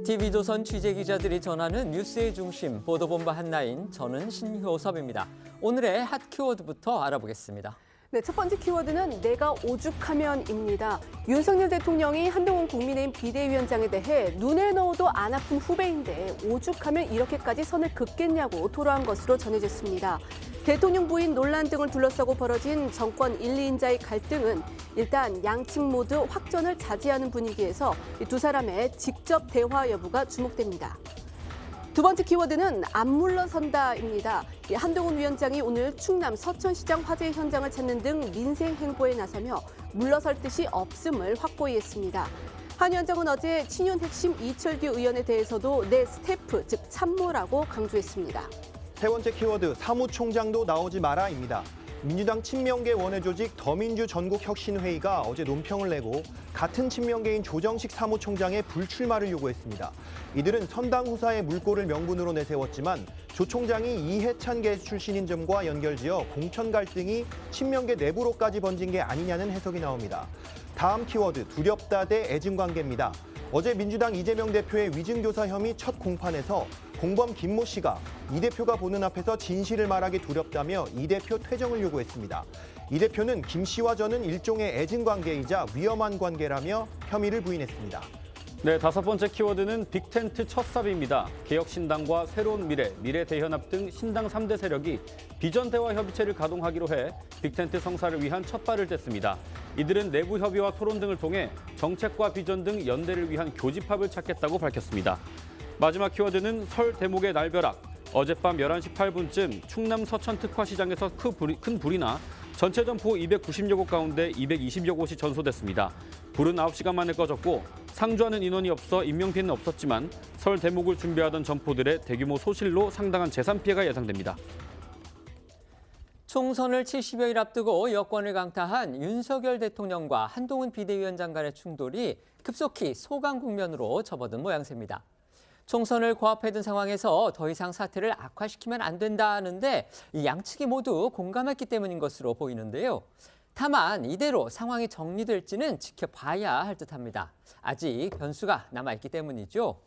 TV조선 취재기자들이 전하는 뉴스의 중심, 보도본부 한라인, 저는 신효섭입니다. 오늘의 핫 키워드부터 알아보겠습니다. 네, 첫 번째 키워드는 내가 오죽하면입니다. 윤석열 대통령이 한동훈 국민의힘 비대위원장에 대해 눈에 넣어도 안 아픈 후배인데 오죽하면 이렇게까지 선을 긋겠냐고 토로한 것으로 전해졌습니다. 대통령 부인 논란 등을 둘러싸고 벌어진 정권 1, 2인자의 갈등은 일단 양측 모두 확전을 자제하는 분위기에서 이 두 사람의 직접 대화 여부가 주목됩니다. 두 번째 키워드는 안 물러선다입니다. 한동훈 위원장이 오늘 충남 서천시장 화재 현장을 찾는 등 민생 행보에 나서며 물러설 뜻이 없음을 확고히 했습니다. 한 위원장은 어제 친윤 핵심 이철규 의원에 대해서도 내 스태프, 즉 참모라고 강조했습니다. 세 번째 키워드 사무총장도 나오지 마라입니다. 민주당 친명계 원외 조직 더민주 전국혁신회의가 어제 논평을 내고 같은 친명계인 조정식 사무총장의 불출마를 요구했습니다. 이들은 선당 후사의 물꼬를 명분으로 내세웠지만 조 총장이 이해찬 계수 출신인 점과 연결지어 공천 갈등이 친명계 내부로까지 번진 게 아니냐는 해석이 나옵니다. 다음 키워드 두렵다 대 애증 관계입니다. 어제 민주당 이재명 대표의 위증교사 혐의 첫 공판에서 공범 김모 씨가 이 대표가 보는 앞에서 진실을 말하기 두렵다며 이 대표 퇴정을 요구했습니다. 이 대표는 김 씨와 저는 일종의 애증 관계이자 위험한 관계라며 혐의를 부인했습니다. 네, 다섯 번째 키워드는 빅텐트 첫 삽입니다. 개혁신당과 새로운 미래, 미래대연합 등 신당 3대 세력이 비전대화 협의체를 가동하기로 해 빅텐트 성사를 위한 첫 발을 뗐습니다. 이들은 내부 협의와 토론 등을 통해 정책과 비전 등 연대를 위한 교집합을 찾겠다고 밝혔습니다. 마지막 키워드는 설 대목의 날벼락. 어젯밤 11시 8분쯤 충남 서천 특화시장에서 큰 불이 나 전체 점포 290여 곳 가운데 220여 곳이 전소됐습니다. 불은 9시간 만에 꺼졌고 상주하는 인원이 없어 인명피해는 없었지만 설 대목을 준비하던 점포들의 대규모 소실로 상당한 재산 피해가 예상됩니다. 총선을 70여일 앞두고 여권을 강타한 윤석열 대통령과 한동훈 비대위원장 간의 충돌이 급속히 소강 국면으로 접어든 모양새입니다. 총선을 코앞에 둔 상황에서 더 이상 사태를 악화시키면 안 된다는데 이 양측이 모두 공감했기 때문인 것으로 보이는데요. 다만 이대로 상황이 정리될지는 지켜봐야 할 듯합니다. 아직 변수가 남아있기 때문이죠.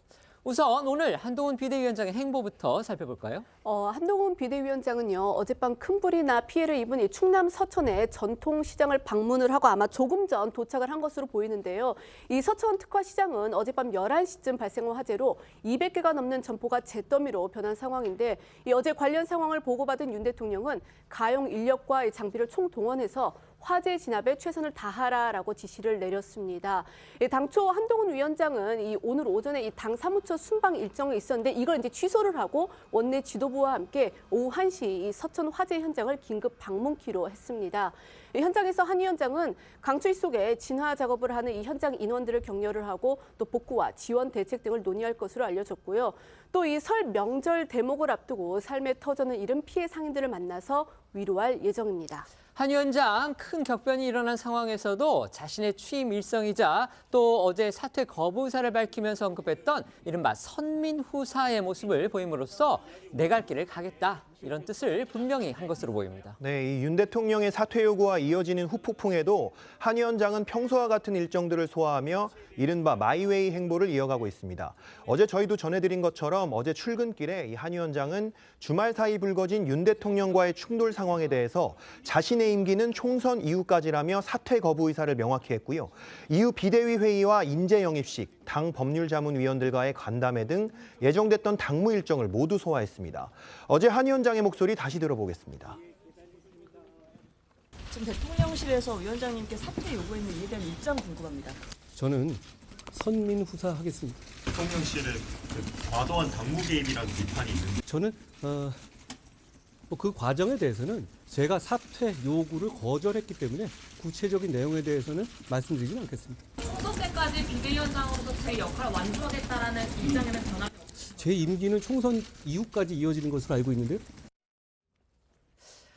우선 오늘 한동훈 비대위원장의 행보부터 살펴볼까요? 한동훈 비대위원장은요, 어젯밤 큰 불이 나 피해를 입은 이 충남 서천의 전통시장을 방문을 하고 아마 조금 전 도착을 한 것으로 보이는데요. 이 서천 특화시장은 어젯밤 11시쯤 발생한 화재로 200개가 넘는 점포가 잿더미로 변한 상황인데 이 어제 관련 상황을 보고받은 윤 대통령은 가용 인력과 장비를 총동원해서 화재 진압에 최선을 다하라라고 지시를 내렸습니다. 당초 한동훈 위원장은 오늘 오전에 이 당 사무처 순방 일정이 있었는데 이걸 이제 취소를 하고 원내 지도부와 함께 오후 1시 이 서천 화재 현장을 긴급 방문키로 했습니다. 이 현장에서 한 위원장은 강추위 속에 진화 작업을 하는 이 현장 인원들을 격려를 하고 또 복구와 지원 대책 등을 논의할 것으로 알려졌고요. 또 이 설 명절 대목을 앞두고 삶의 터전을 잃은 피해 상인들을 만나서 위로할 예정입니다. 한 위원장 큰 격변이 일어난 상황에서도 자신의 취임 일성이자 또 어제 사퇴 거부 의사를 밝히면서 언급했던 이른바 선민후사의 모습을 보임으로써 내 갈 길을 가겠다. 이런 뜻을 분명히 한 것으로 보입니다. 네, 이 윤 대통령의 사퇴 요구와 이어지는 후폭풍에도 한 위원장은 평소와 같은 일정들을 소화하며 이른바 마이웨이 행보를 이어가고 있습니다. 어제 저희도 전해드린 것처럼 어제 출근길에 이 한 위원장은 주말 사이 불거진 윤 대통령과의 충돌 상황에 대해서 자신의 임기는 총선 이후까지라며 사퇴 거부 의사를 명확히 했고요. 이후 비대위 회의와 인재 영입식, 당 법률자문위원들과의 간담회 등 예정됐던 당무 일정을 모두 소화했습니다. 어제 한 위원장의 목소리 다시 들어보겠습니다. 지금 대통령실에서 위원장님께 사퇴 요구했는 이에 대한 입장 궁금합니다. 저는 선민후사 하겠습니다. 대통령실은 과도한 당무 개입이라는 비판이 있는데 저는 그 과정에 대해서는 제가 사퇴 요구를 거절했기 때문에 구체적인 내용에 대해서는 말씀드리지 않겠습니다. 총선 때까지 비대위원장으로서 제 역할을 완주하겠다라는 입장에는 변함이 없습니다. 제 임기는 총선 이후까지 이어지는 것으로 알고 있는데요.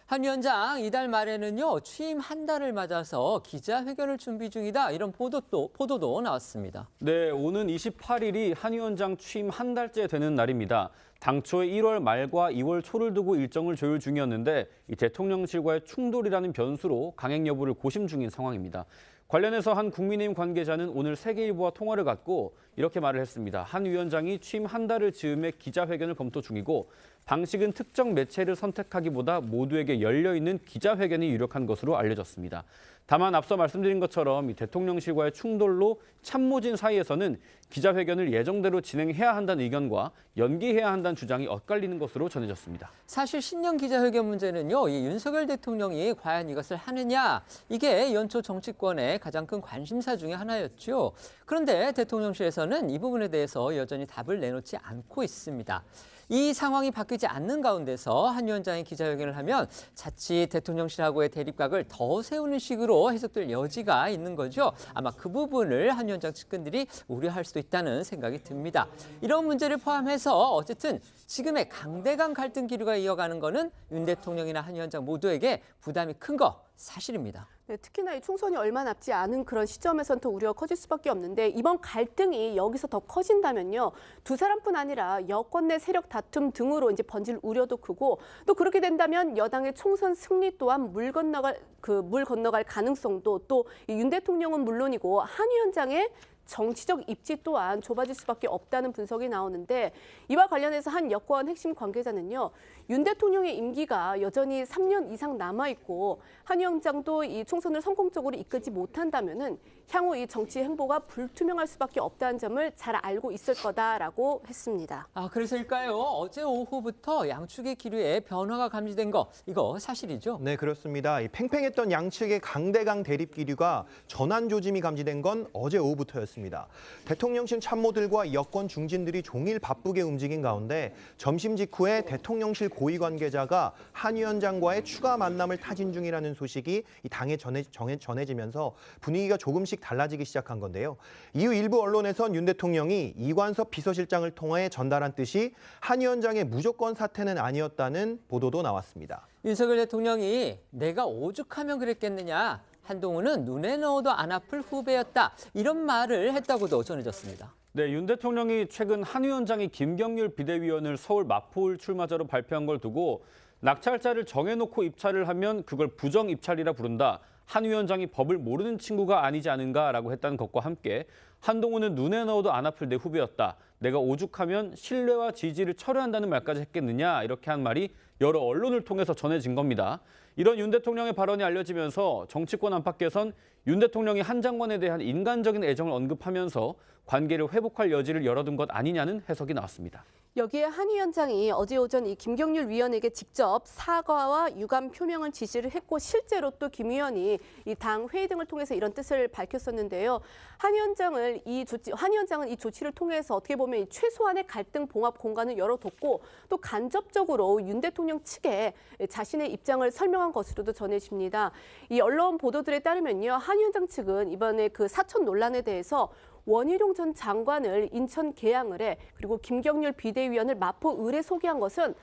한 위원장 이달 말에는요 취임 한 달을 맞아서 기자회견을 준비 중이다 이런 보도도 나왔습니다. 네, 오는 28일이 한 위원장 취임 한 달째 되는 날입니다. 당초에 1월 말과 2월 초를 두고 일정을 조율 중이었는데 이 대통령실과의 충돌이라는 변수로 강행 여부를 고심 중인 상황입니다. 관련해서 한 국민의힘 관계자는 오늘 세계일보와 통화를 갖고 이렇게 말을 했습니다. 한 위원장이 취임 한 달을 즈음에 기자회견을 검토 중이고 방식은 특정 매체를 선택하기보다 모두에게 열려있는 기자회견이 유력한 것으로 알려졌습니다. 다만 앞서 말씀드린 것처럼 이 대통령실과의 충돌로 참모진 사이에서는 기자회견을 예정대로 진행해야 한다는 의견과 연기해야 한다는 주장이 엇갈리는 것으로 전해졌습니다. 사실 신년 기자회견 문제는요, 이 윤석열 대통령이 과연 이것을 하느냐, 이게 연초 정치권의 가장 큰 관심사 중에 하나였죠. 그런데 대통령실에서는 이 부분에 대해서 여전히 답을 내놓지 않고 있습니다. 이 상황이 바뀌지 않는 가운데서 한 위원장이 기자회견을 하면 자칫 대통령실하고의 대립각을 더 세우는 식으로 해석될 여지가 있는 거죠. 아마 그 부분을 한 위원장 측근들이 우려할 수도 있다는 생각이 듭니다. 이런 문제를 포함해서 어쨌든 지금의 강대강 갈등 기류가 이어가는 거는 윤 대통령이나 한 위원장 모두에게 부담이 큰 거 사실입니다. 네, 특히나 이 총선이 얼마 남지 않은 그런 시점에선 더 우려가 커질 수밖에 없는데 이번 갈등이 여기서 더 커진다면요. 두 사람뿐 아니라 여권 내 세력 다툼 등으로 이제 번질 우려도 크고 또 그렇게 된다면 여당의 총선 승리 또한 물 건너갈 가능성도 또 윤 대통령은 물론이고 한 위원장의 정치적 입지 또한 좁아질 수밖에 없다는 분석이 나오는데 이와 관련해서 한 여권 핵심 관계자는요. 윤 대통령의 임기가 여전히 3년 이상 남아있고 한 위원장도 이 총선을 성공적으로 이끌지 못한다면은 향후 이 정치 행보가 불투명할 수밖에 없다는 점을 잘 알고 있을 거다라고 했습니다. 그래서일까요? 어제 오후부터 양측의 기류에 변화가 감지된 거, 이거 사실이죠? 네, 그렇습니다. 이 팽팽했던 양측의 강대강 대립 기류가 전환 조짐이 감지된 건 어제 오후부터였습니다. 대통령실 참모들과 여권 중진들이 종일 바쁘게 움직인 가운데 점심 직후에 대통령실 고위 관계자가 한 위원장과의 추가 만남을 타진 중이라는 소식이 이 당에 전해지면서 분위기가 조금씩 달라지기 시작한 건데요. 이후 일부 언론에선 윤 대통령이 이관섭 비서실장을 통해 전달한 뜻이 한 위원장의 무조건 사퇴는 아니었다는 보도도 나왔습니다. 윤석열 대통령이 내가 오죽하면 그랬겠느냐, 한동훈은 눈에 넣어도 안 아플 후배였다, 이런 말을 했다고도 전해졌습니다. 네, 윤 대통령이 최근 한 위원장이 김경률 비대위원을 서울 마포울 출마자로 발표한 걸 두고 낙찰자를 정해놓고 입찰을 하면 그걸 부정 입찰이라 부른다. 한 위원장이 법을 모르는 친구가 아니지 않은가라고 했다는 것과 함께 한동훈은 눈에 넣어도 안 아플 내 후배였다. 내가 오죽하면 신뢰와 지지를 철회한다는 말까지 했겠느냐, 이렇게 한 말이 여러 언론을 통해서 전해진 겁니다. 이런 윤 대통령의 발언이 알려지면서 정치권 안팎에선 윤 대통령이 한 장관에 대한 인간적인 애정을 언급하면서 관계를 회복할 여지를 열어둔 것 아니냐는 해석이 나왔습니다. 여기에 한 위원장이 어제 오전 이 김경률 위원에게 직접 사과와 유감 표명을 지시를 했고 실제로 또 김 위원이 이 당 회의 등을 통해서 이런 뜻을 밝혔었는데요. 한 위원장은 이 조치를 통해서 어떻게 보면 이 최소한의 갈등 봉합 공간을 열어뒀고 또 간접적으로 윤 대통령 측에 자신의 입장을 설명한 것으로도 전해집니다. 이 언론 보도들에 따르면요. 한 위원장 측은 이번에 그 사천 논란에 대해서 원희룡 전 장관을 인천 개항을 해 그리고 김경률 비대위원을 마포 을에 소개한 것은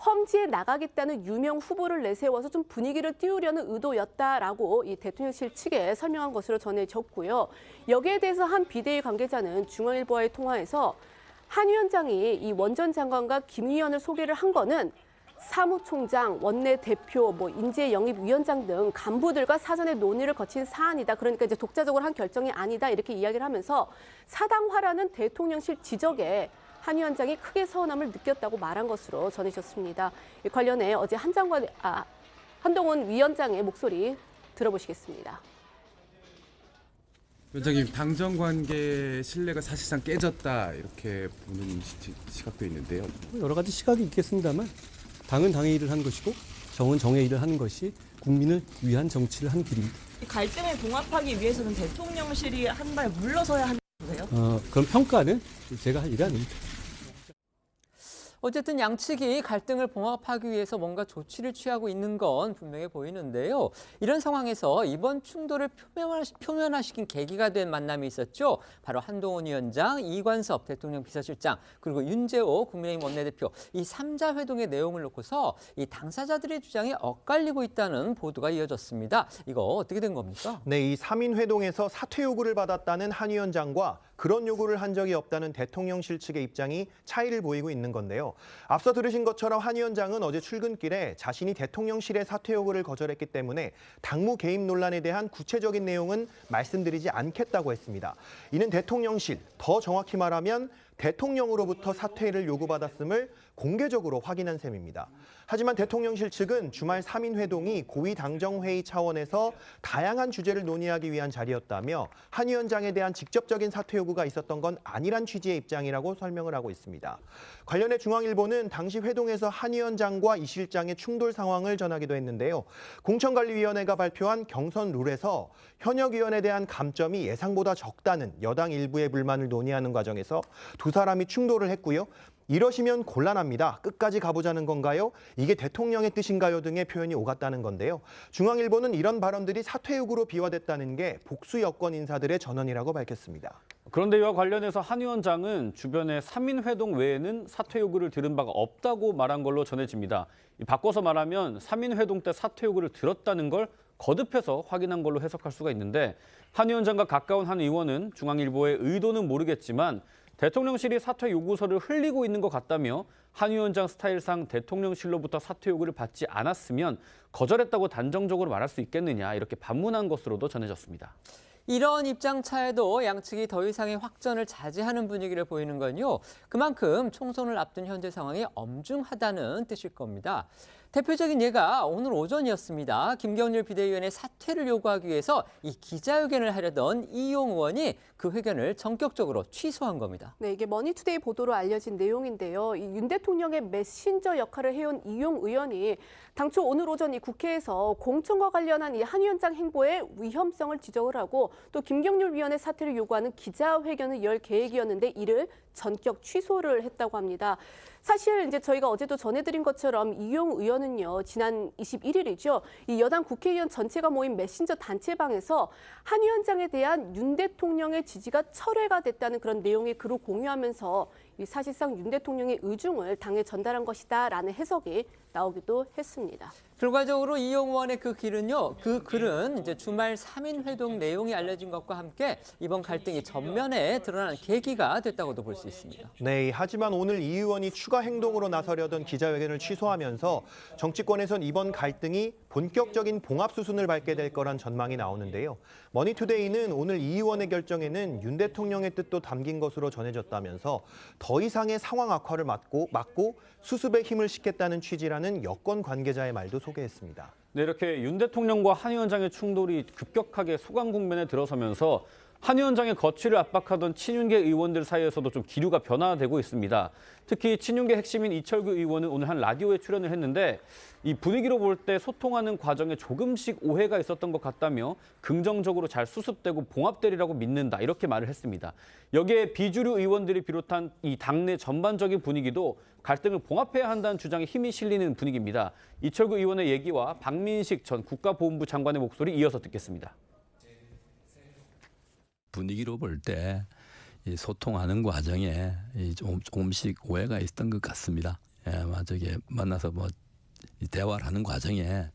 험지에 나가겠다는 유명 후보를 내세워서 좀 분위기를 띄우려는 의도였다라고 이 대통령실 측에 설명한 것으로 전해졌고요. 여기에 대해서 한 비대위 관계자는 중앙일보와의 통화에서 한 위원장이 이 원 전 장관과 김 위원을 소개를 한 거는 사무총장, 원내대표, 인재영입위원장 등 간부들과 사전에 논의를 거친 사안이다. 그러니까 이제 독자적으로 한 결정이 아니다. 이렇게 이야기를 하면서 사당화라는 대통령실 지적에 한 위원장이 크게 서운함을 느꼈다고 말한 것으로 전해졌습니다. 이 관련해 어제 한동훈 위원장의 목소리 들어보시겠습니다. 위원장님, 당정 관계 신뢰가 사실상 깨졌다 이렇게 보는 시각도 있는데요. 여러 가지 시각이 있겠습니다만 당은 당의 일을 한 것이고 정은 정의 일을 하는 것이 국민을 위한 정치를 하는 길입니다. 갈등을 봉합하기 위해서는 대통령실이 한 발 물러서야 한다고 보세요? 그런 평가는 제가 할 일이 아닙니다. 어쨌든 양측이 갈등을 봉합하기 위해서 뭔가 조치를 취하고 있는 건 분명해 보이는데요. 이런 상황에서 이번 충돌을 표면화시킨 계기가 된 만남이 있었죠. 바로 한동훈 위원장, 이관섭 대통령 비서실장, 그리고 윤재호 국민의힘 원내대표, 이 3자 회동의 내용을 놓고서 이 당사자들의 주장이 엇갈리고 있다는 보도가 이어졌습니다. 이거 어떻게 된 겁니까? 네, 이 3인 회동에서 사퇴 요구를 받았다는 한 위원장과 그런 요구를 한 적이 없다는 대통령실 측의 입장이 차이를 보이고 있는 건데요. 있는데요. 앞서 들으신 것처럼 한 위원장은 어제 출근길에 자신이 대통령실의 사퇴 요구를 거절했기 때문에 당무 개입 논란에 대한 구체적인 내용은 말씀드리지 않겠다고 했습니다. 이는 대통령실, 더 정확히 말하면 대통령으로부터 사퇴를 요구받았음을 공개적으로 확인한 셈입니다. 하지만 대통령실 측은 주말 3인 회동이 고위 당정회의 차원에서 다양한 주제를 논의하기 위한 자리였다며 한 위원장에 대한 직접적인 사퇴 요구가 있었던 건 아니란 취지의 입장이라고 설명을 하고 있습니다. 관련해 중앙일보는 당시 회동에서 한 위원장과 이 실장의 충돌 상황을 전하기도 했는데요. 공천관리위원회가 발표한 경선 룰에서 현역 의원에 대한 감점이 예상보다 적다는 여당 일부의 불만을 논의하는 과정에서 두 사람이 충돌을 했고요. 이러시면 곤란합니다. 끝까지 가보자는 건가요? 이게 대통령의 뜻인가요? 등의 표현이 오갔다는 건데요. 중앙일보는 이런 발언들이 사퇴 요구로 비화됐다는 게 복수 여권 인사들의 전언이라고 밝혔습니다. 그런데 이와 관련해서 한 위원장은 주변의 3인 회동 외에는 사퇴 요구를 들은 바가 없다고 말한 걸로 전해집니다. 바꿔서 말하면 3인 회동 때 사퇴 요구를 들었다는 걸 거듭해서 확인한 걸로 해석할 수가 있는데 한 위원장과 가까운 한 의원은 중앙일보의 의도는 모르겠지만 대통령실이 사퇴 요구서를 흘리고 있는 것 같다며 한 위원장 스타일상 대통령실로부터 사퇴 요구를 받지 않았으면 거절했다고 단정적으로 말할 수 있겠느냐 이렇게 반문한 것으로도 전해졌습니다. 이런 입장 차에도 양측이 더 이상의 확전을 자제하는 분위기를 보이는 건요. 그만큼 총선을 앞둔 현재 상황이 엄중하다는 뜻일 겁니다. 대표적인 예가 오늘 오전이었습니다. 김경률 비대위원의 사퇴를 요구하기 위해서 이 기자회견을 하려던 이용 의원이 그 회견을 전격적으로 취소한 겁니다. 네, 이게 머니투데이 보도로 알려진 내용인데요. 이 윤 대통령의 메신저 역할을 해온 이용 의원이 당초 오늘 오전 이 국회에서 공천과 관련한 이 한 위원장 행보의 위험성을 지적을 하고 또 김경률 위원의 사퇴를 요구하는 기자회견을 열 계획이었는데 이를 전격 취소를 했다고 합니다. 사실 이제 저희가 어제도 전해드린 것처럼 이용 의원은요, 지난 21일이죠. 이 여당 국회의원 전체가 모인 메신저 단체방에서 한 위원장에 대한 윤 대통령의 지지가 철회가 됐다는 그런 내용의 글을 공유하면서 사실상 윤 대통령의 의중을 당에 전달한 것이다라는 해석이 나오기도 했습니다. 결과적으로 이용 의원의 그 글은 이제 주말 3인 회동 내용이 알려진 것과 함께 이번 갈등이 전면에 드러나는 계기가 됐다고도 볼 수 있습니다. 네, 하지만 오늘 이 의원이 추가 행동으로 나서려던 기자회견을 취소하면서 정치권에선 이번 갈등이 본격적인 봉합 수순을 밟게 될 거란 전망이 나오는데요. 머니투데이는 오늘 이 의원의 결정에는 윤 대통령의 뜻도 담긴 것으로 전해졌다면서 더 이상의 상황 악화를 막고 수습에 힘을 싣겠다는 취지라는 여권 관계자의 말도 소개했습니다. 네, 이렇게 윤 대통령과 한 위원장의 충돌이 급격하게 소강 국면에 들어서면서 한 위원장의 거취를 압박하던 친윤계 의원들 사이에서도 좀 기류가 변화되고 있습니다. 특히 친윤계 핵심인 이철규 의원은 오늘 한 라디오에 출연을 했는데 이 분위기로 볼 때 소통하는 과정에 조금씩 오해가 있었던 것 같다며 긍정적으로 잘 수습되고 봉합되리라고 믿는다 이렇게 말을 했습니다. 여기에 비주류 의원들이 비롯한 이 당내 전반적인 분위기도 갈등을 봉합해야 한다는 주장에 힘이 실리는 분위기입니다. 이철규 의원의 얘기와 박민식 전 국가보훈부 장관의 목소리 이어서 듣겠습니다. 분위기로 볼 때 소통하는 과정에 조금씩 오해가 있었던 것 같습니다. 저게 만나서 대화를 하는 과정에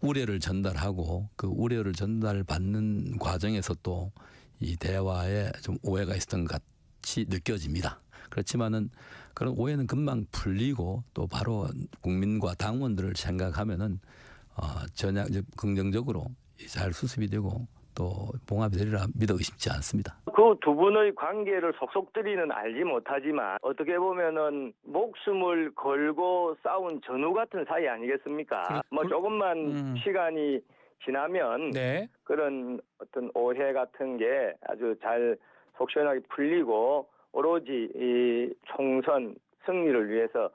우려를 전달하고 그 우려를 전달받는 과정에서 또 이 대화에 좀 오해가 있었던 것 같이 느껴집니다. 그렇지만은 그런 오해는 금방 풀리고 또 바로 국민과 당원들을 생각하면은 전혀 긍정적으로 잘 수습이 되고 또 봉합이 되리라 믿어 의심치 않습니다. 그 두 분의 관계를 속속들이는 알지 못하지만 어떻게 보면은 목숨을 걸고 싸운 전우 같은 사이 아니겠습니까? 조금만 시간이 지나면 그런 어떤 오해 같은 게 아주 잘 속 시원하게 풀리고 오로지 이 총선 승리를 위해서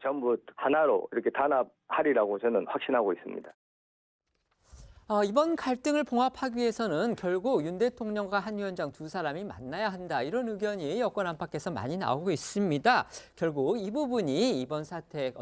전부 하나로 이렇게 단합하리라고 저는 확신하고 있습니다. 이번 갈등을 봉합하기 위해서는 결국 윤 대통령과 한 위원장 두 사람이 만나야 한다. 이런 의견이 여권 안팎에서 많이 나오고 있습니다. 결국 이 부분이 이번 사태의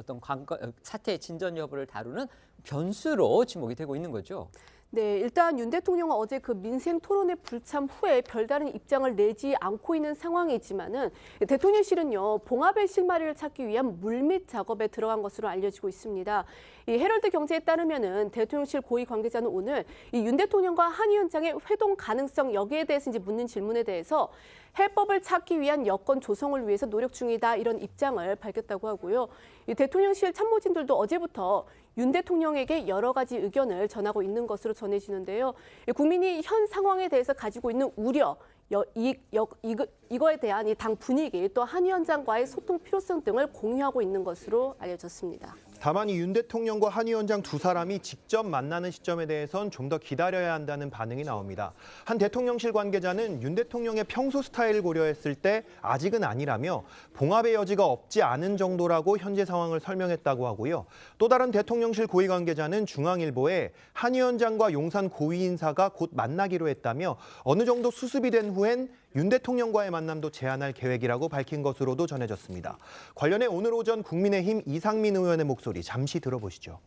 사태의 진전 여부를 다루는 변수로 지목이 되고 있는 거죠. 네, 일단 윤 대통령은 어제 그 민생 토론회 불참 후에 별다른 입장을 내지 않고 있는 상황이지만은 대통령실은요, 봉합의 실마리를 찾기 위한 물밑 작업에 들어간 것으로 알려지고 있습니다. 이 헤럴드 경제에 따르면은 대통령실 고위 관계자는 오늘 이 윤 대통령과 한 위원장의 회동 가능성 여기에 대해서 이제 묻는 질문에 대해서 해법을 찾기 위한 여건 조성을 위해서 노력 중이다 이런 입장을 밝혔다고 하고요. 이 대통령실 참모진들도 어제부터 윤 대통령에게 여러 가지 의견을 전하고 있는 것으로 전해지는데요. 국민이 현 상황에 대해서 가지고 있는 우려, 이거에 대한 이 당 분위기 또 한 위원장과의 소통 필요성 등을 공유하고 있는 것으로 알려졌습니다. 다만 이 윤 대통령과 한 위원장 두 사람이 직접 만나는 시점에 대해선 좀 더 기다려야 한다는 반응이 나옵니다. 한 대통령실 관계자는 윤 대통령의 평소 스타일을 고려했을 때 아직은 아니라며 봉합의 여지가 없지 않은 정도라고 현재 상황을 설명했다고 하고요. 또 다른 대통령실 고위 관계자는 중앙일보에 한 위원장과 용산 고위 인사가 곧 만나기로 했다며 어느 정도 수습이 된 후엔 윤 대통령과의 만남도 제안할 계획이라고 밝힌 것으로도 전해졌습니다. 관련해 오늘 오전 국민의힘 이상민 의원의 목소리 잠시 들어보시죠.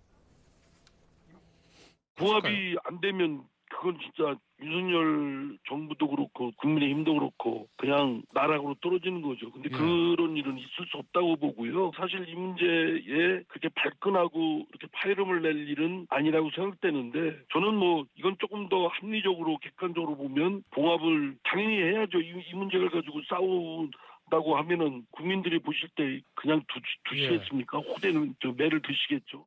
봉합이 안 되면 그건 진짜 윤석열 정부도 그렇고 국민의힘도 그렇고 그냥 나락으로 떨어지는 거죠. 근데 그런 일은 있을 수 없다고 보고요. 사실 이 문제에 그렇게 발끈하고 이렇게 파열음을 낼 일은 아니라고 생각되는데 저는 뭐 이건 조금 더 합리적으로 객관적으로 보면 봉합을 당연히 해야죠. 이 문제를 가지고 싸운다고 하면은 국민들이 보실 때 그냥 두시겠습니까? 호되는 매를 드시겠죠.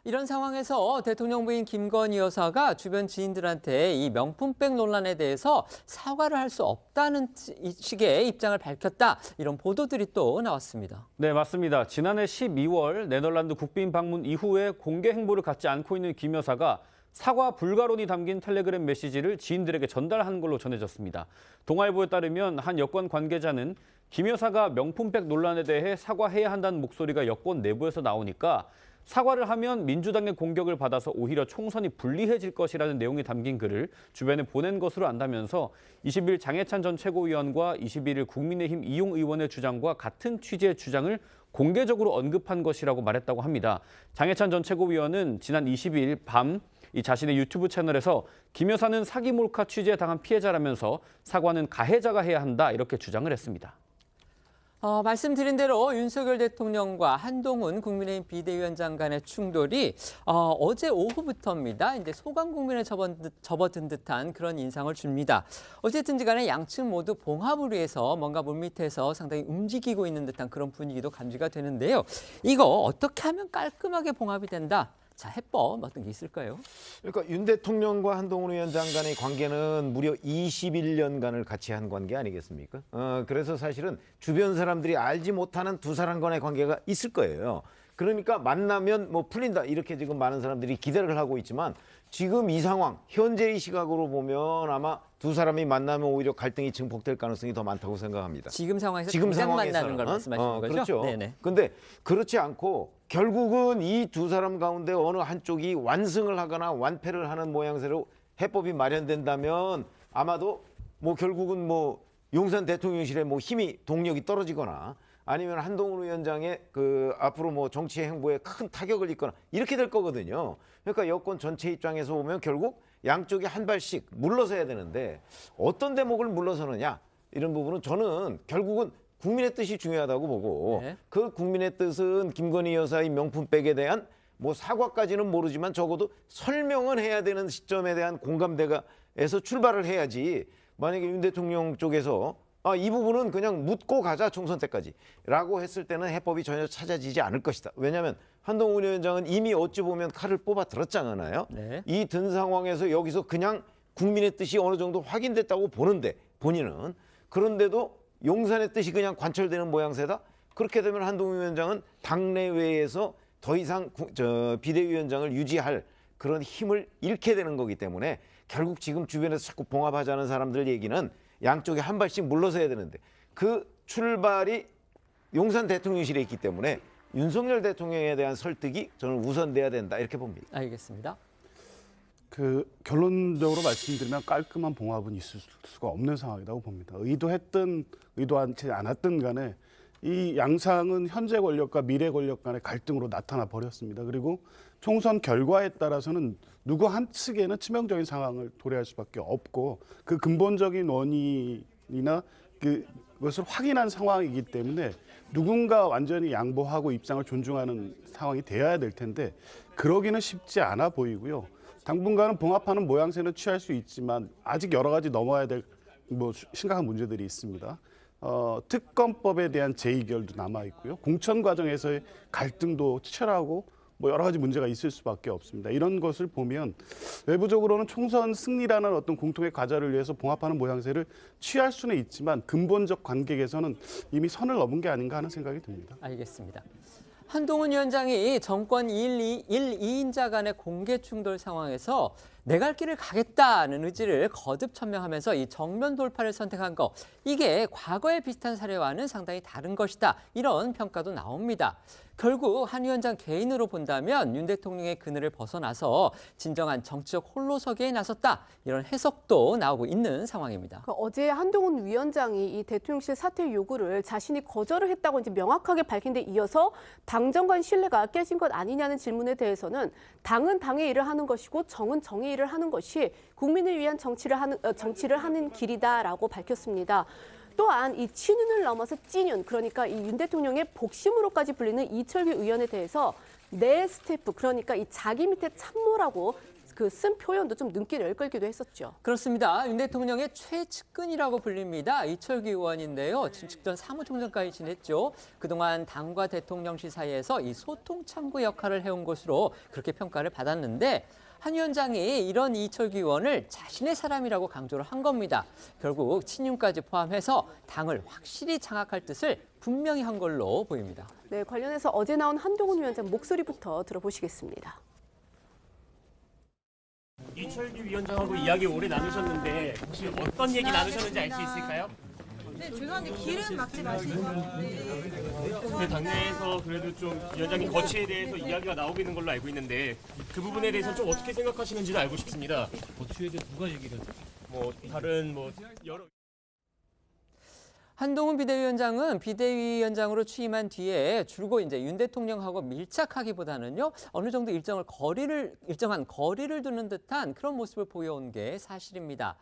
이런 상황에서 대통령 부인 김건희 여사가 주변 지인들한테 이 명품백 논란에 대해서 사과를 할 수 없다는 식의 입장을 밝혔다. 이런 보도들이 또 나왔습니다. 네, 맞습니다. 지난해 12월 네덜란드 국빈 방문 이후에 공개 행보를 갖지 않고 있는 김 여사가 사과 불가론이 담긴 텔레그램 메시지를 지인들에게 전달한 걸로 전해졌습니다. 동아일보에 따르면 한 여권 관계자는 김 여사가 명품백 논란에 대해 사과해야 한다는 목소리가 여권 내부에서 나오니까 사과를 하면 민주당의 공격을 받아서 오히려 총선이 불리해질 것이라는 내용이 담긴 글을 주변에 보낸 것으로 안다면서 20일 장해찬 전 최고위원과 21일 국민의힘 이용 의원의 주장과 같은 취지의 주장을 공개적으로 언급한 것이라고 말했다고 합니다. 장해찬 전 최고위원은 지난 22일 밤 이 자신의 유튜브 채널에서 김 여사는 사기 몰카 취지에 당한 피해자라면서 사과는 가해자가 해야 한다 이렇게 주장을 했습니다. 말씀드린 대로 윤석열 대통령과 한동훈 국민의힘 비대위원장 간의 충돌이 어제 오후부터입니다. 이제 소강 국면에 접어든 듯한 그런 인상을 줍니다. 어쨌든지 간에 양측 모두 봉합을 위해서 뭔가 물밑에서 상당히 움직이고 있는 듯한 그런 분위기도 감지가 되는데요. 이거 어떻게 하면 깔끔하게 봉합이 된다? 자, 해법 어떤 게 있을까요? 그러니까 윤 대통령과 한동훈 위원장 간의 관계는 무려 21년간을 같이 한 관계 아니겠습니까? 그래서 사실은 주변 사람들이 알지 못하는 두 사람 간의 관계가 있을 거예요. 그러니까 만나면 뭐 풀린다 이렇게 지금 많은 사람들이 기대를 하고 있지만 지금 이 상황, 현재의 시각으로 보면 아마 두 사람이 만나면 오히려 갈등이 증폭될 가능성이 더 많다고 생각합니다. 지금 상황에서 당장 만나는 걸 말씀하시는 거죠? 그렇죠. 네네. 근데 그렇지 않고 결국은 이 두 사람 가운데 어느 한쪽이 완승을 하거나 완패를 하는 모양새로 해법이 마련된다면 아마도 뭐 결국은 뭐 용산 대통령실에 뭐 힘이 동력이 떨어지거나 아니면 한동훈 위원장의 그 앞으로 뭐 정치 행보에 큰 타격을 입거나 이렇게 될 거거든요. 그러니까 여권 전체 입장에서 보면 결국 양쪽이 한 발씩 물러서야 되는데 어떤 대목을 물러서느냐 이런 부분은 저는 결국은 국민의 뜻이 중요하다고 보고 그 국민의 뜻은 김건희 여사의 명품백에 대한 뭐 사과까지는 모르지만 적어도 설명은 해야 되는 시점에 대한 공감대가에서 출발을 해야지 만약에 윤 대통령 쪽에서 이 부분은 그냥 묻고 가자 총선 때까지 라고 했을 때는 해법이 전혀 찾아지지 않을 것이다. 왜냐하면 한동훈 위원장은 이미 어찌 보면 칼을 뽑아 들었잖아요. 이 든 상황에서 여기서 그냥 국민의 뜻이 어느 정도 확인됐다고 보는데 본인은 그런데도 용산의 뜻이 그냥 관철되는 모양새다. 그렇게 되면 한동훈 위원장은 당내외에서 더 이상 비대위원장을 유지할 그런 힘을 잃게 되는 거기 때문에 결국 지금 주변에서 자꾸 봉합하자는 사람들 얘기는 양쪽에 한 발씩 물러서야 되는데 그 출발이 용산 대통령실에 있기 때문에 윤석열 대통령에 대한 설득이 저는 우선돼야 된다 이렇게 봅니다. 알겠습니다. 그 결론적으로 말씀드리면 깔끔한 봉합은 있을 수가 없는 상황이라고 봅니다. 의도했든 의도하지 않았든 간에 이 양상은 현재 권력과 미래 권력 간의 갈등으로 나타나 버렸습니다. 그리고 총선 결과에 따라서는 누구 한 측에는 치명적인 상황을 도래할 수밖에 없고 그 근본적인 원인이나 그것을 확인한 상황이기 때문에 누군가 완전히 양보하고 입장을 존중하는 상황이 되어야 될 텐데 그러기는 쉽지 않아 보이고요. 당분간은 봉합하는 모양새는 취할 수 있지만 아직 여러 가지 넘어야 될 심각한 문제들이 있습니다. 특검법에 대한 재의결도 남아 있고요. 공천 과정에서의 갈등도 치열하고 여러 가지 문제가 있을 수밖에 없습니다. 이런 것을 보면 외부적으로는 총선 승리라는 어떤 공통의 과제를 위해서 봉합하는 모양새를 취할 수는 있지만 근본적 관계에서는 이미 선을 넘은 게 아닌가 하는 생각이 듭니다. 알겠습니다. 한동훈 위원장이 정권 1, 2인자 간의 공개 충돌 상황에서 내 갈 길을 가겠다는 의지를 거듭 천명하면서 이 정면 돌파를 선택한 거, 이게 과거의 비슷한 사례와는 상당히 다른 것이다. 이런 평가도 나옵니다. 결국 한 위원장 개인으로 본다면 윤 대통령의 그늘을 벗어나서 진정한 정치적 홀로서기에 나섰다. 이런 해석도 나오고 있는 상황입니다. 어제 한동훈 위원장이 이 대통령실 사퇴 요구를 자신이 거절을 했다고 이제 명확하게 밝힌 데 이어서 당정 간 신뢰가 깨진 것 아니냐는 질문에 대해서는 당은 당의 일을 하는 것이고 정은 정의 일을 하는 것이 국민을 위한 정치를 하는 길이다라고 밝혔습니다. 또한 이 친윤을 넘어서 찐윤, 그러니까 이 윤 대통령의 복심으로까지 불리는 이철규 의원에 대해서 내 스태프, 그러니까 이 자기 밑에 참모라고 쓴 표현도 좀 눈길을 끌기도 했었죠. 그렇습니다. 윤 대통령의 최측근이라고 불립니다. 이철규 의원인데요. 직전 사무총장까지 지냈죠. 그동안 당과 대통령실 사이에서 이 소통 창구 역할을 해온 것으로 그렇게 평가를 받았는데 한 위원장이 이런 이철규 의원을 자신의 사람이라고 강조를 한 겁니다. 결국 친윤까지 포함해서 당을 확실히 장악할 뜻을 분명히 한 걸로 보입니다. 네, 관련해서 어제 나온 한동훈 위원장 목소리부터 들어보시겠습니다. 이철규 위원장하고 이야기 오래 나누셨는데 혹시 어떤 얘기 나누셨는지 알 수 있을까요? 네, 죄송한데 길은 막지 마시고. 그 당내에서 그래도 좀 위원장님 거취에 대해서 이야기가 나오고 있는 걸로 알고 있는데 그 부분에 대해서 좀 어떻게 생각하시는지를 알고 싶습니다. 거취에 대해 누가 얘기를 하죠? 다른 여러 한동훈 비대위원장은 비대위원장으로 취임한 뒤에 줄곧 이제 윤 대통령하고 밀착하기보다는요, 어느 정도 일정한 거리를 두는 듯한 그런 모습을 보여온 게 사실입니다.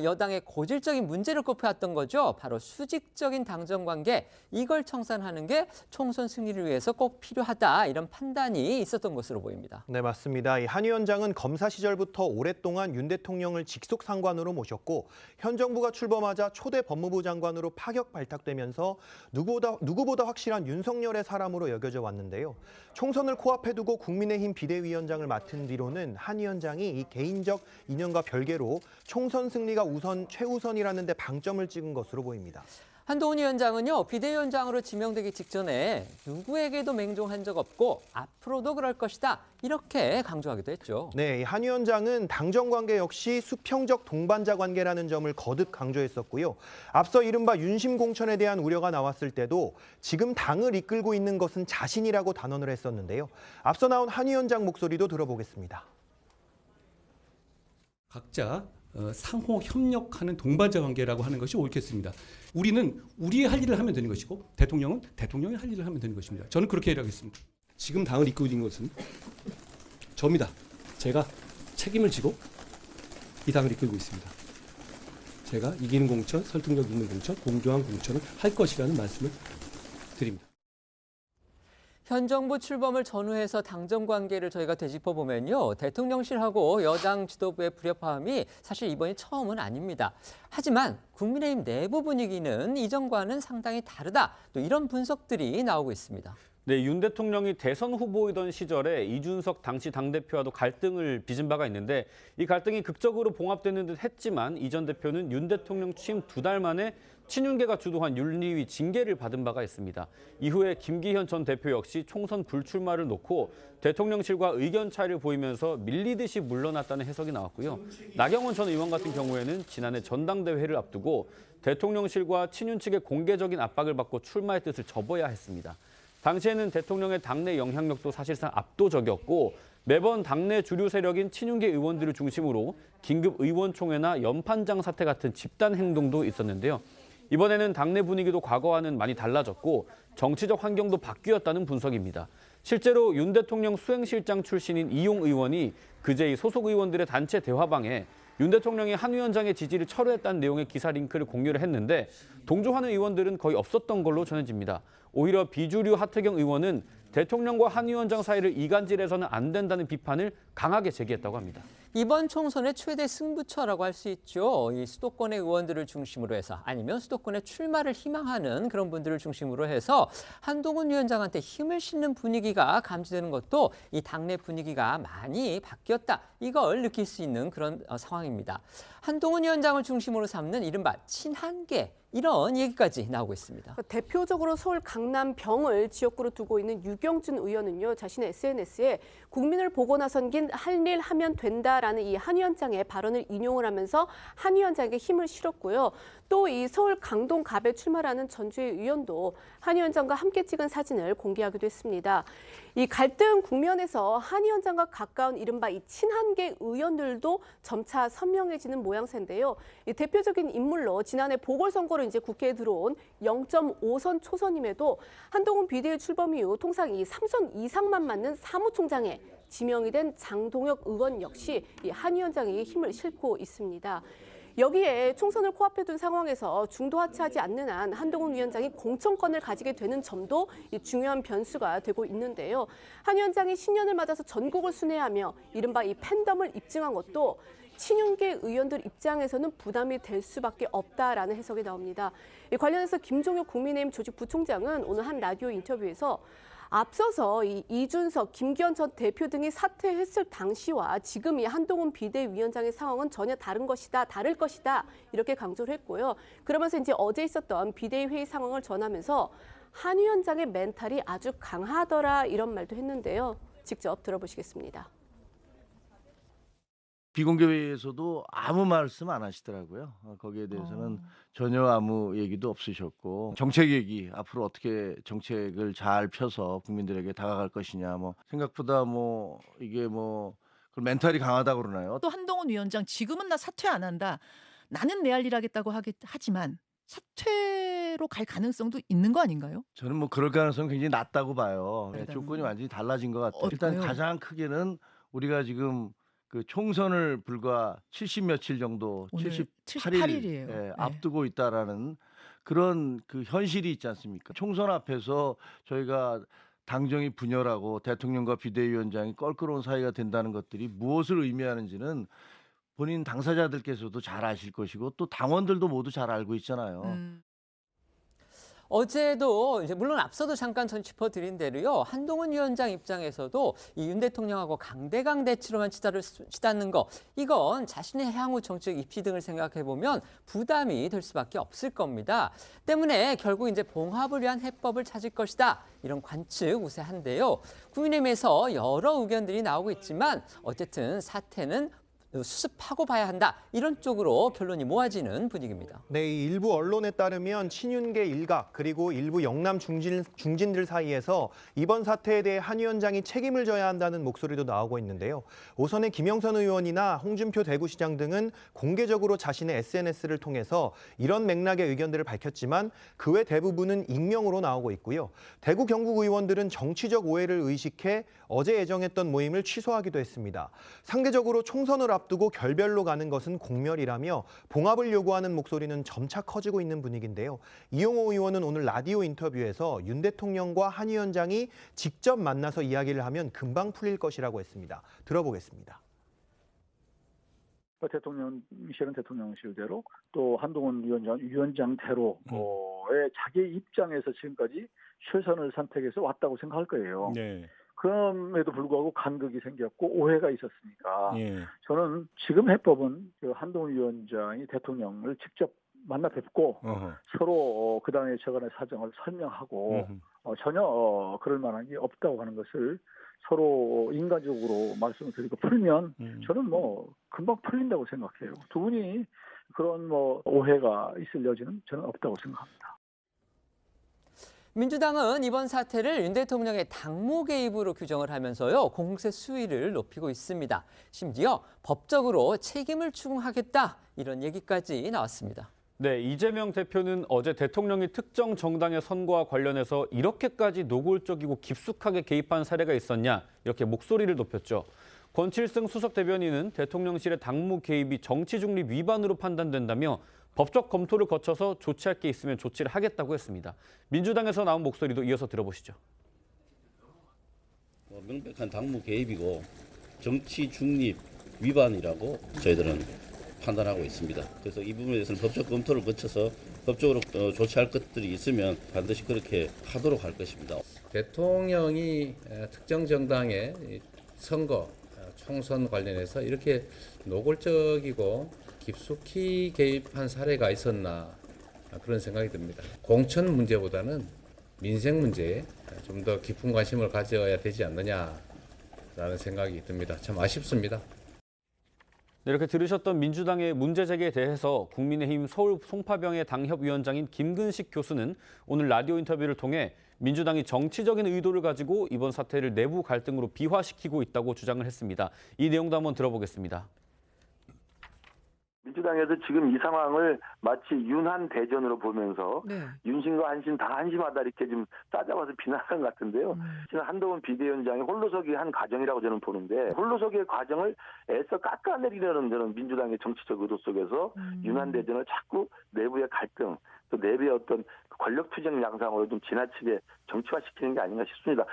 여당의 고질적인 문제를 꼽혀왔던 거죠. 바로 수직적인 당정 관계, 이걸 청산하는 게 총선 승리를 위해서 꼭 필요하다, 이런 판단이 있었던 것으로 보입니다. 네, 맞습니다. 한 위원장은 검사 시절부터 오랫동안 윤 대통령을 직속 상관으로 모셨고 현 정부가 출범하자 초대 법무부 장관으로 파격 발탁되면서 누구보다 확실한 윤석열의 사람으로 여겨져 왔는데요. 총선을 코앞에 두고 국민의힘 비대위원장을 맡은 뒤로는 한 위원장이 이 개인적 인연과 별개로 총선 승리가 최우선이라는 데 방점을 찍은 것으로 보입니다. 한동훈 위원장은요, 비대위원장으로 지명되기 직전에 누구에게도 맹종한 적 없고 앞으로도 그럴 것이다, 이렇게 강조하기도 했죠. 네, 한 위원장은 당정 관계 역시 수평적 동반자 관계라는 점을 거듭 강조했었고요. 앞서 이른바 윤심 공천에 대한 우려가 나왔을 때도 지금 당을 이끌고 있는 것은 자신이라고 단언을 했었는데요. 앞서 나온 한 위원장 목소리도 들어보겠습니다. 각자 상호 협력하는 동반자 관계라고 하는 것이 옳겠습니다. 우리는 우리의 할 일을 하면 되는 것이고 대통령은 대통령의 할 일을 하면 되는 것입니다. 저는 그렇게 일하겠습니다. 지금 당을 이끌고 있는 것은 저입니다. 제가 책임을 지고 이 당을 이끌고 있습니다. 제가 이기는 공천, 설득력 있는 공천, 공정한 공천을 할 것이라는 말씀을 드립니다. 현 정부 출범을 전후해서 당정 관계를 저희가 되짚어보면요, 대통령실하고 여당 지도부의 불협화음이 사실 이번이 처음은 아닙니다. 하지만 국민의힘 내부 분위기는 이전과는 상당히 다르다, 또 이런 분석들이 나오고 있습니다. 네, 윤 대통령이 대선 후보이던 시절에 이준석 당시 당대표와도 갈등을 빚은 바가 있는데 이 갈등이 극적으로 봉합되는 듯 했지만 이 전 대표는 윤 대통령 취임 2달 만에 친윤계가 주도한 윤리위 징계를 받은 바가 있습니다. 이후에 김기현 전 대표 역시 총선 불출마를 놓고 대통령실과 의견 차이를 보이면서 밀리듯이 물러났다는 해석이 나왔고요. 나경원 전 의원 같은 경우에는 지난해 전당대회를 앞두고 대통령실과 친윤 측의 공개적인 압박을 받고 출마의 뜻을 접어야 했습니다. 당시에는 대통령의 당내 영향력도 사실상 압도적이었고 매번 당내 주류 세력인 친윤계 의원들을 중심으로 긴급 의원총회나 연판장 사태 같은 집단 행동도 있었는데요. 이번에는 당내 분위기도 과거와는 많이 달라졌고 정치적 환경도 바뀌었다는 분석입니다. 실제로 윤 대통령 수행실장 출신인 이용 의원이 그제 소속 의원들의 단체 대화방에 윤 대통령이 한 위원장의 지지를 철회했다는 내용의 기사 링크를 공유를 했는데 동조하는 의원들은 거의 없었던 걸로 전해집니다. 오히려 비주류 하태경 의원은 대통령과 한 위원장 사이를 이간질해서는 안 된다는 비판을 강하게 제기했다고 합니다. 이번 총선의 최대 승부처라고 할 수 있죠. 이 수도권의 의원들을 중심으로 해서 아니면 수도권의 출마를 희망하는 그런 분들을 중심으로 해서 한동훈 위원장한테 힘을 실는 분위기가 감지되는 것도 이 당내 분위기가 많이 바뀌었다. 이걸 느낄 수 있는 그런 상황입니다. 한동훈 위원장을 중심으로 삼는 이른바 친한계. 이런 얘기까지 나오고 있습니다. 대표적으로 서울 강남 병을 지역구로 두고 있는 유경준 의원은요, 자신의 SNS에 국민을 보고 나선 긴 할 일 하면 된다라는 이 한 위원장의 발언을 인용을 하면서 한 위원장에게 힘을 실었고요. 또 이 서울 강동 갑에 출마라는 전주의 의원도 한 위원장과 함께 찍은 사진을 공개하기도 했습니다. 이 갈등 국면에서 한 위원장과 가까운 이른바 이 친한계 의원들도 점차 선명해지는 모양새인데요. 이 대표적인 인물로 지난해 보궐선거로 이제 국회에 들어온 0.5선 초선임에도 한동훈 비대위 출범 이후 통상 이 3선 이상만 맞는 사무총장에 지명이 된 장동혁 의원 역시 이 한 위원장에게 힘을 싣고 있습니다. 여기에 총선을 코앞에 둔 상황에서 중도하차하지 않는 한 한동훈 위원장이 공천권을 가지게 되는 점도 중요한 변수가 되고 있는데요. 한 위원장이 신년을 맞아서 전국을 순회하며 이른바 이 팬덤을 입증한 것도 친윤계 의원들 입장에서는 부담이 될 수밖에 없다라는 해석이 나옵니다. 관련해서 김종혁 국민의힘 조직부총장은 오늘 한 라디오 인터뷰에서 앞서서 이준석, 김기현 전 대표 등이 사퇴했을 당시와 지금 이 한동훈 비대위원장의 상황은 전혀 다를 것이다 이렇게 강조를 했고요. 그러면서 이제 어제 있었던 비대위 회의 상황을 전하면서 한 위원장의 멘탈이 아주 강하더라 이런 말도 했는데요. 직접 들어보시겠습니다. 비공개 회의에서도 아무 말씀 안 하시더라고요. 거기에 대해서는 전혀 아무 얘기도 없으셨고 정책 얘기 앞으로 어떻게 정책을 잘 펴서 국민들에게 다가갈 것이냐 뭐 생각보다 뭐 이게 뭐 그 멘탈이 강하다고 그러나요? 또 한동훈 위원장 지금은 나 사퇴 안 한다. 나는 내 할 일 하겠다고 하지만 사퇴로 갈 가능성도 있는 거 아닌가요? 저는 뭐 그럴 가능성이 굉장히 낮다고 봐요. 조건이 완전히 달라진 것 같아요. 일단 어떨까요? 가장 크게는 우리가 지금 그 총선을 불과 70 며칠 정도, 오늘 78일 78일이에요. 예, 네. 앞두고 있다라는 그런 그 현실이 있지 않습니까? 총선 앞에서 저희가 당정이 분열하고 대통령과 비대위원장이 껄끄러운 사이가 된다는 것들이 무엇을 의미하는지는 본인 당사자들께서도 잘 아실 것이고 또 당원들도 모두 잘 알고 있잖아요. 어제도 이제 물론 앞서도 잠깐 전 짚어드린 대로요. 한동훈 위원장 입장에서도 이 윤 대통령하고 강대강 대치로만 치닫는 거 이건 자신의 향후 정책 입지 등을 생각해 보면 부담이 될 수밖에 없을 겁니다. 때문에 결국 이제 봉합을 위한 해법을 찾을 것이다. 이런 관측 우세한데요. 국민의힘에서 여러 의견들이 나오고 있지만 어쨌든 사태는 수습하고 봐야 한다. 이런 쪽으로 결론이 모아지는 분위기입니다. 네, 이 일부 언론에 따르면 친윤계 일각 그리고 일부 영남 중진들 사이에서 이번 사태에 대해 한 위원장이 책임을 져야 한다는 목소리도 나오고 있는데요. 오선의 김영선 의원이나 홍준표 대구시장 등은 공개적으로 자신의 SNS를 통해서 이런 맥락의 의견들을 밝혔지만 그 외 대부분은 익명으로 나오고 있고요. 대구 경북 의원들은 정치적 오해를 의식해 어제 예정했던 모임을 취소하기도 했습니다. 상대적으로 총선을 앞두고 결별로 가는 것은 공멸이라며 봉합을 요구하는 목소리는 점차 커지고 있는 분위기인데요. 이용호 의원은 오늘 라디오 인터뷰에서 윤 대통령과 한 위원장이 직접 만나서 이야기를 하면 금방 풀릴 것이라고 했습니다. 들어보겠습니다. 대통령실은 대통령실대로 또 한동훈 위원장대로의 자기 입장에서 지금까지 최선을 선택해서 왔다고 생각할 거예요. 네. 그럼에도 불구하고 간극이 생겼고 오해가 있었으니까 예. 저는 지금 해법은 그 한동훈 위원장이 대통령을 직접 만나 뵙고 서로 그 당의 최근의 사정을 설명하고 전혀 그럴 만한 게 없다고 하는 것을 서로 인간적으로 말씀을 드리고 풀면 저는 뭐 금방 풀린다고 생각해요. 두 분이 그런 뭐 오해가 있을 여지는 저는 없다고 생각합니다. 민주당은 이번 사태를 윤 대통령의 당무 개입으로 규정을 하면서요. 공세 수위를 높이고 있습니다. 심지어 법적으로 책임을 추궁하겠다 이런 얘기까지 나왔습니다. 네, 이재명 대표는 어제 대통령이 특정 정당의 선거와 관련해서 이렇게까지 노골적이고 깊숙하게 개입한 사례가 있었냐 이렇게 목소리를 높였죠. 권칠승 수석 대변인은 대통령실의 당무 개입이 정치 중립 위반으로 판단된다며 법적 검토를 거쳐서 조치할 게 있으면 조치를 하겠다고 했습니다. 민주당에서 나온 목소리도 이어서 들어보시죠. 명백한 당무 개입이고 정치 중립 위반이라고 저희들은 판단하고 있습니다. 그래서 이 부분에 대해서는 법적 검토를 거쳐서 법적으로 조치할 것들이 있으면 반드시 그렇게 하도록 할 것입니다. 대통령이 특정 정당의 선거, 총선 관련해서 이렇게 노골적이고 깊숙이 개입한 사례가 있었나 그런 생각이 듭니다. 공천 문제보다는 민생 문제에 좀 더 깊은 관심을 가져야 되지 않느냐라는 생각이 듭니다. 참 아쉽습니다. 이렇게 들으셨던 민주당의 문제 제기에 대해서 국민의힘 서울 송파병의 당협위원장인 김근식 교수는 오늘 라디오 인터뷰를 통해 민주당이 정치적인 의도를 가지고 이번 사태를 내부 갈등으로 비화시키고 있다고 주장을 했습니다. 이 내용도 한번 들어보겠습니다. 민주당에서 지금 이 상황을 마치 윤한 대전으로 보면서 윤심과 한심 다 한심하다 이렇게 좀 싸잡아서 비난하는 것 같은데요. 지금 한동훈 비대위원장이 홀로서기 한 과정이라고 저는 보는데 홀로서기의 과정을 애써 깎아내리려는 저는 민주당의 정치적 의도 속에서 윤한 대전을 자꾸 내부의 갈등 또 내부의 어떤 권력 투쟁 양상으로 좀 지나치게 정치화시키는 게 아닌가 싶습니다.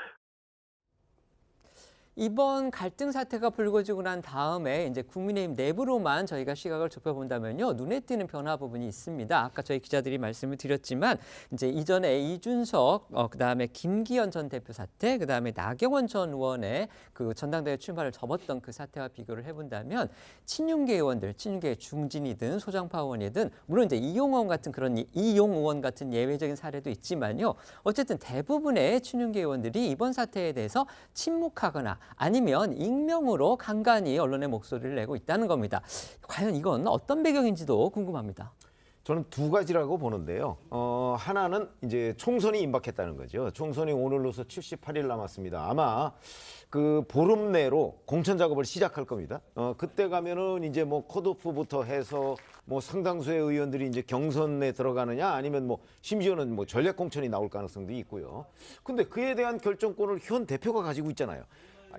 이번 갈등 사태가 불거지고 난 다음에 이제 국민의힘 내부로만 저희가 시각을 좁혀본다면요, 눈에 띄는 변화 부분이 있습니다. 아까 저희 기자들이 말씀을 드렸지만 이제 이전에 이준석, 그다음에 김기현 전 대표 사태, 그다음에 나경원 전 의원의 그 전당대회 출마를 접었던 그 사태와 비교를 해본다면 친윤계 의원들, 친윤계 중진이든 소장파 의원이든 물론 이제 이용 의원 같은 예외적인 사례도 있지만요, 어쨌든 대부분의 친윤계 의원들이 이번 사태에 대해서 침묵하거나 아니면 익명으로 간간히 언론의 목소리를 내고 있다는 겁니다. 과연 이건 어떤 배경인지도 궁금합니다. 저는 두 가지라고 보는데요. 하나는 이제 총선이 임박했다는 거죠. 총선이 오늘로서 78일 남았습니다. 아마 그 보름 내로 공천 작업을 시작할 겁니다. 그때 가면은 이제 뭐 컷오프부터 해서 뭐 상당수의 의원들이 이제 경선에 들어가느냐 아니면 뭐 심지어는 뭐 전략 공천이 나올 가능성도 있고요. 근데 그에 대한 결정권을 현 대표가 가지고 있잖아요.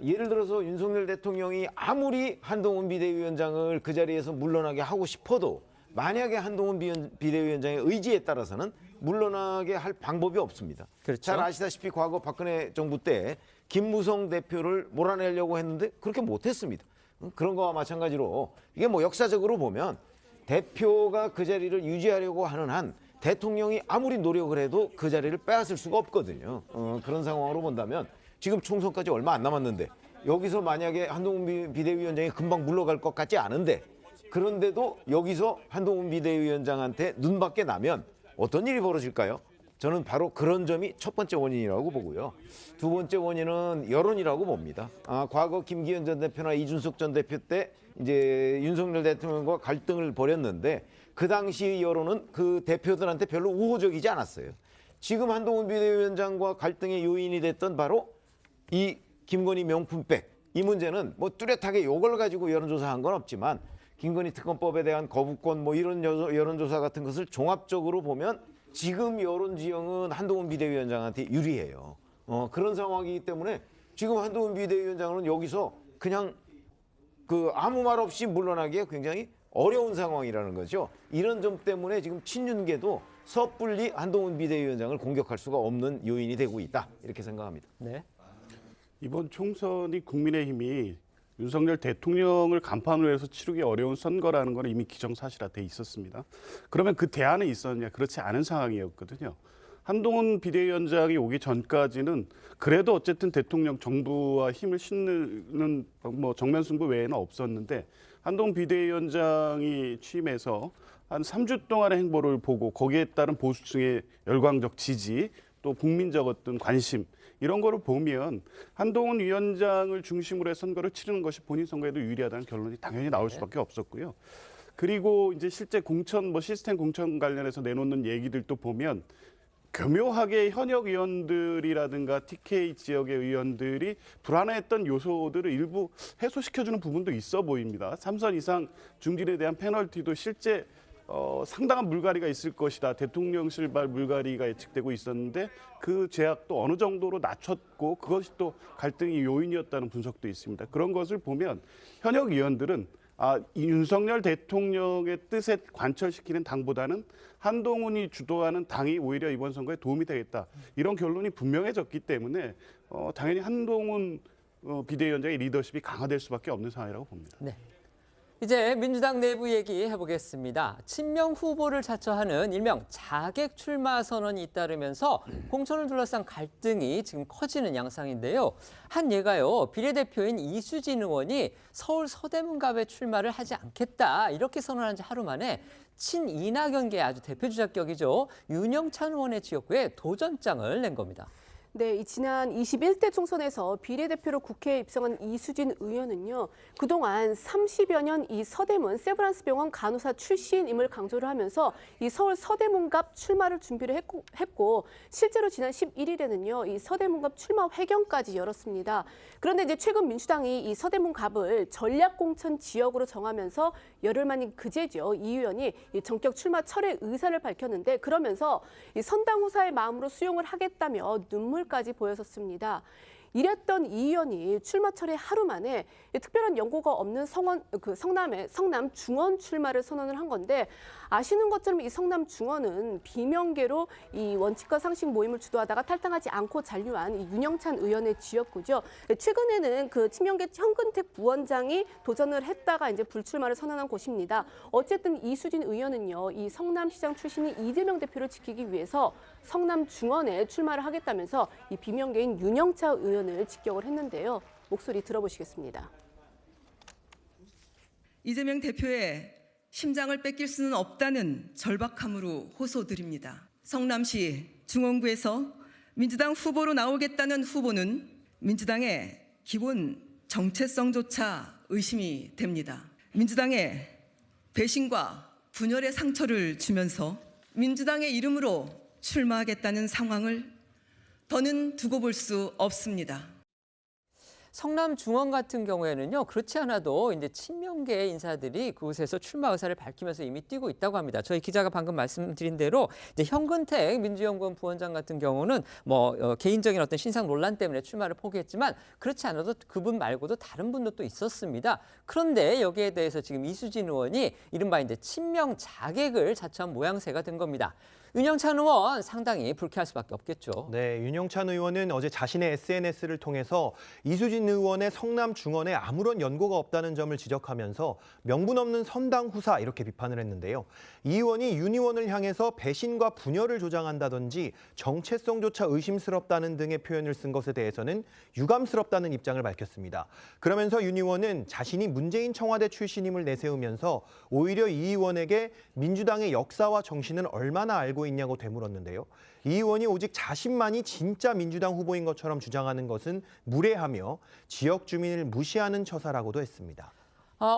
예를 들어서 윤석열 대통령이 아무리 한동훈 비대위원장을 그 자리에서 물러나게 하고 싶어도 만약에 한동훈 비대위원장의 의지에 따라서는 물러나게 할 방법이 없습니다. 그렇죠. 잘 아시다시피 과거 박근혜 정부 때 김무성 대표를 몰아내려고 했는데 그렇게 못했습니다. 그런 거와 마찬가지로 이게 뭐 역사적으로 보면 대표가 그 자리를 유지하려고 하는 한 대통령이 아무리 노력을 해도 그 자리를 빼앗을 수가 없거든요. 그런 상황으로 본다면 지금 총선까지 얼마 안 남았는데 여기서 만약에 한동훈 비대위원장이 금방 물러갈 것 같지 않은데 그런데도 여기서 한동훈 비대위원장한테 눈밖에 나면 어떤 일이 벌어질까요? 저는 바로 그런 점이 첫 번째 원인이라고 보고요. 두 번째 원인은 여론이라고 봅니다. 과거 김기현 전 대표나 이준석 전 대표 때 이제 윤석열 대통령과 갈등을 벌였는데 그 당시 여론은 그 대표들한테 별로 우호적이지 않았어요. 지금 한동훈 비대위원장과 갈등의 요인이 됐던 바로 이 김건희 명품백, 이 문제는 뭐 뚜렷하게 이걸 가지고 여론조사한 건 없지만 김건희 특검법에 대한 거부권 뭐 이런 여론조사 같은 것을 종합적으로 보면 지금 여론 지형은 한동훈 비대위원장한테 유리해요. 그런 상황이기 때문에 지금 한동훈 비대위원장은 여기서 그냥 그 아무 말 없이 물러나기가 굉장히 어려운 상황이라는 거죠. 이런 점 때문에 지금 친윤계도 섣불리 한동훈 비대위원장을 공격할 수가 없는 요인이 되고 있다. 이렇게 생각합니다. 네. 이번 총선이 국민의힘이 윤석열 대통령을 간판으로 해서 치르기 어려운 선거라는 건 이미 기정사실화돼 있었습니다. 그러면 그 대안은 있었냐? 그렇지 않은 상황이었거든요. 한동훈 비대위원장이 오기 전까지는 그래도 어쨌든 대통령 정부와 힘을 싣는 뭐 정면 승부 외에는 없었는데 한동훈 비대위원장이 취임해서 한 3주 동안의 행보를 보고 거기에 따른 보수층의 열광적 지지 또 국민적 어떤 관심 이런 거를 보면 한동훈 위원장을 중심으로 해서 선거를 치르는 것이 본인 선거에도 유리하다는 결론이 당연히 나올 수밖에 없었고요. 그리고 이제 실제 공천 뭐 시스템 공천 관련해서 내놓는 얘기들도 보면 교묘하게 현역 의원들이라든가 TK 지역의 의원들이 불안해했던 요소들을 일부 해소시켜주는 부분도 있어 보입니다. 3선 이상 중진에 대한 페널티도 실제 상당한 물갈이가 있을 것이다. 대통령실발 물갈이가 예측되고 있었는데 그 제약도 어느 정도로 낮췄고 그것이 또 갈등의 요인이었다는 분석도 있습니다. 그런 것을 보면 현역 의원들은 이 윤석열 대통령의 뜻에 관철시키는 당보다는 한동훈이 주도하는 당이 오히려 이번 선거에 도움이 되겠다. 이런 결론이 분명해졌기 때문에 당연히 한동훈 비대위원장의 리더십이 강화될 수밖에 없는 상황이라고 봅니다. 네. 이제 민주당 내부 얘기해 보겠습니다. 친명 후보를 자처하는 일명 자객 출마 선언이 잇따르면서 공천을 둘러싼 갈등이 지금 커지는 양상인데요. 한 예가요. 비례대표인 이수진 의원이 서울 서대문갑에 출마를 하지 않겠다 이렇게 선언한 지 하루 만에 친이낙연계 아주 대표 주자격이죠. 윤영찬 의원의 지역구에 도전장을 낸 겁니다. 네, 이 지난 21대 총선에서 비례대표로 국회에 입성한 이수진 의원은요. 그동안 30여 년 이 서대문 세브란스 병원 간호사 출신임을 강조를 하면서 이 서울 서대문갑 출마를 준비를 했고 실제로 지난 11일에는요. 이 서대문갑 출마 회견까지 열었습니다. 그런데 이제 최근 민주당이 이 서대문갑을 전략공천 지역으로 정하면서 열흘 만인 그제죠. 이 의원이 이 전격 출마 철회 의사를 밝혔는데 그러면서 이 선당후사의 마음으로 수용을 하겠다며 눈물까지 보였었습니다. 이랬던 이 의원이 출마 철회 하루 만에 특별한 연고가 없는 성남 중원 출마를 선언을 한 건데 아시는 것처럼 이 성남 중원은 비명계로 이 원칙과 상식 모임을 주도하다가 탈당하지 않고 잔류한 이 윤영찬 의원의 지역구죠. 최근에는 그 친명계 현근택 부원장이 도전을 했다가 이제 불출마를 선언한 곳입니다. 어쨌든 이수진 의원은요, 이 성남시장 출신인 이재명 대표를 지키기 위해서 성남 중원에 출마를 하겠다면서 이 비명계인 윤영찬 의원을 직격을 했는데요. 목소리 들어보시겠습니다. 이재명 대표의 심장을 뺏길 수는 없다는 절박함으로 호소드립니다. 성남시 중원구에서 민주당 후보로 나오겠다는 후보는 민주당의 기본 정체성조차 의심이 됩니다. 민주당의 배신과 분열의 상처를 주면서 민주당의 이름으로 출마하겠다는 상황을 더는 두고 볼 수 없습니다. 성남 중원 같은 경우에는요. 그렇지 않아도 이제 친명계 인사들이 그곳에서 출마 의사를 밝히면서 이미 뛰고 있다고 합니다. 저희 기자가 방금 말씀드린 대로 이제 현근택 민주연구원 부원장 같은 경우는 개인적인 어떤 신상 논란 때문에 출마를 포기했지만 그렇지 않아도 그분 말고도 다른 분도 또 있었습니다. 그런데 여기에 대해서 지금 이수진 의원이 이른바 이제 친명 자객을 자처한 모양새가 된 겁니다. 윤영찬 의원 상당히 불쾌할 수밖에 없겠죠. 네, 윤영찬 의원은 어제 자신의 SNS를 통해서 이수진 의원의 성남 중원에 아무런 연고가 없다는 점을 지적하면서 명분 없는 선당 후사 이렇게 비판을 했는데요. 이 의원이 윤 의원을 향해서 배신과 분열을 조장한다든지 정체성조차 의심스럽다는 등의 표현을 쓴 것에 대해서는 유감스럽다는 입장을 밝혔습니다. 그러면서 윤 의원은 자신이 문재인 청와대 출신임을 내세우면서 오히려 이 의원에게 민주당의 역사와 정신은 얼마나 알고 있냐고 되물었는데요. 이 의원이 오직 자신만이 진짜 민주당 후보인 것처럼 주장하는 것은 무례하며 지역 주민을 무시하는 처사라고도 했습니다.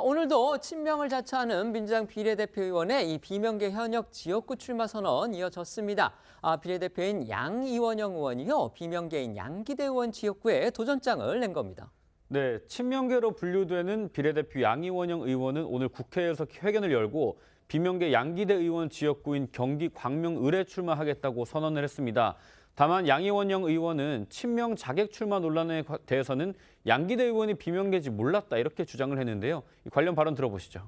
오늘도 친명을 자처하는 민주당 비례대표 의원의 이 비명계 현역 지역구 출마 선언 이어졌습니다. 비례대표인 양이원영 의원이요. 비명계인 양기대 의원 지역구에 도전장을 낸 겁니다. 네, 친명계로 분류되는 비례대표 양이원영 의원은 오늘 국회에서 회견을 열고 비명계 양기대 의원 지역구인 경기 광명을에 출마하겠다고 선언을 했습니다. 다만 양이원영 의원은 친명 자객 출마 논란에 대해서는 양기대 의원이 비명계인지 몰랐다 이렇게 주장을 했는데요. 관련 발언 들어보시죠.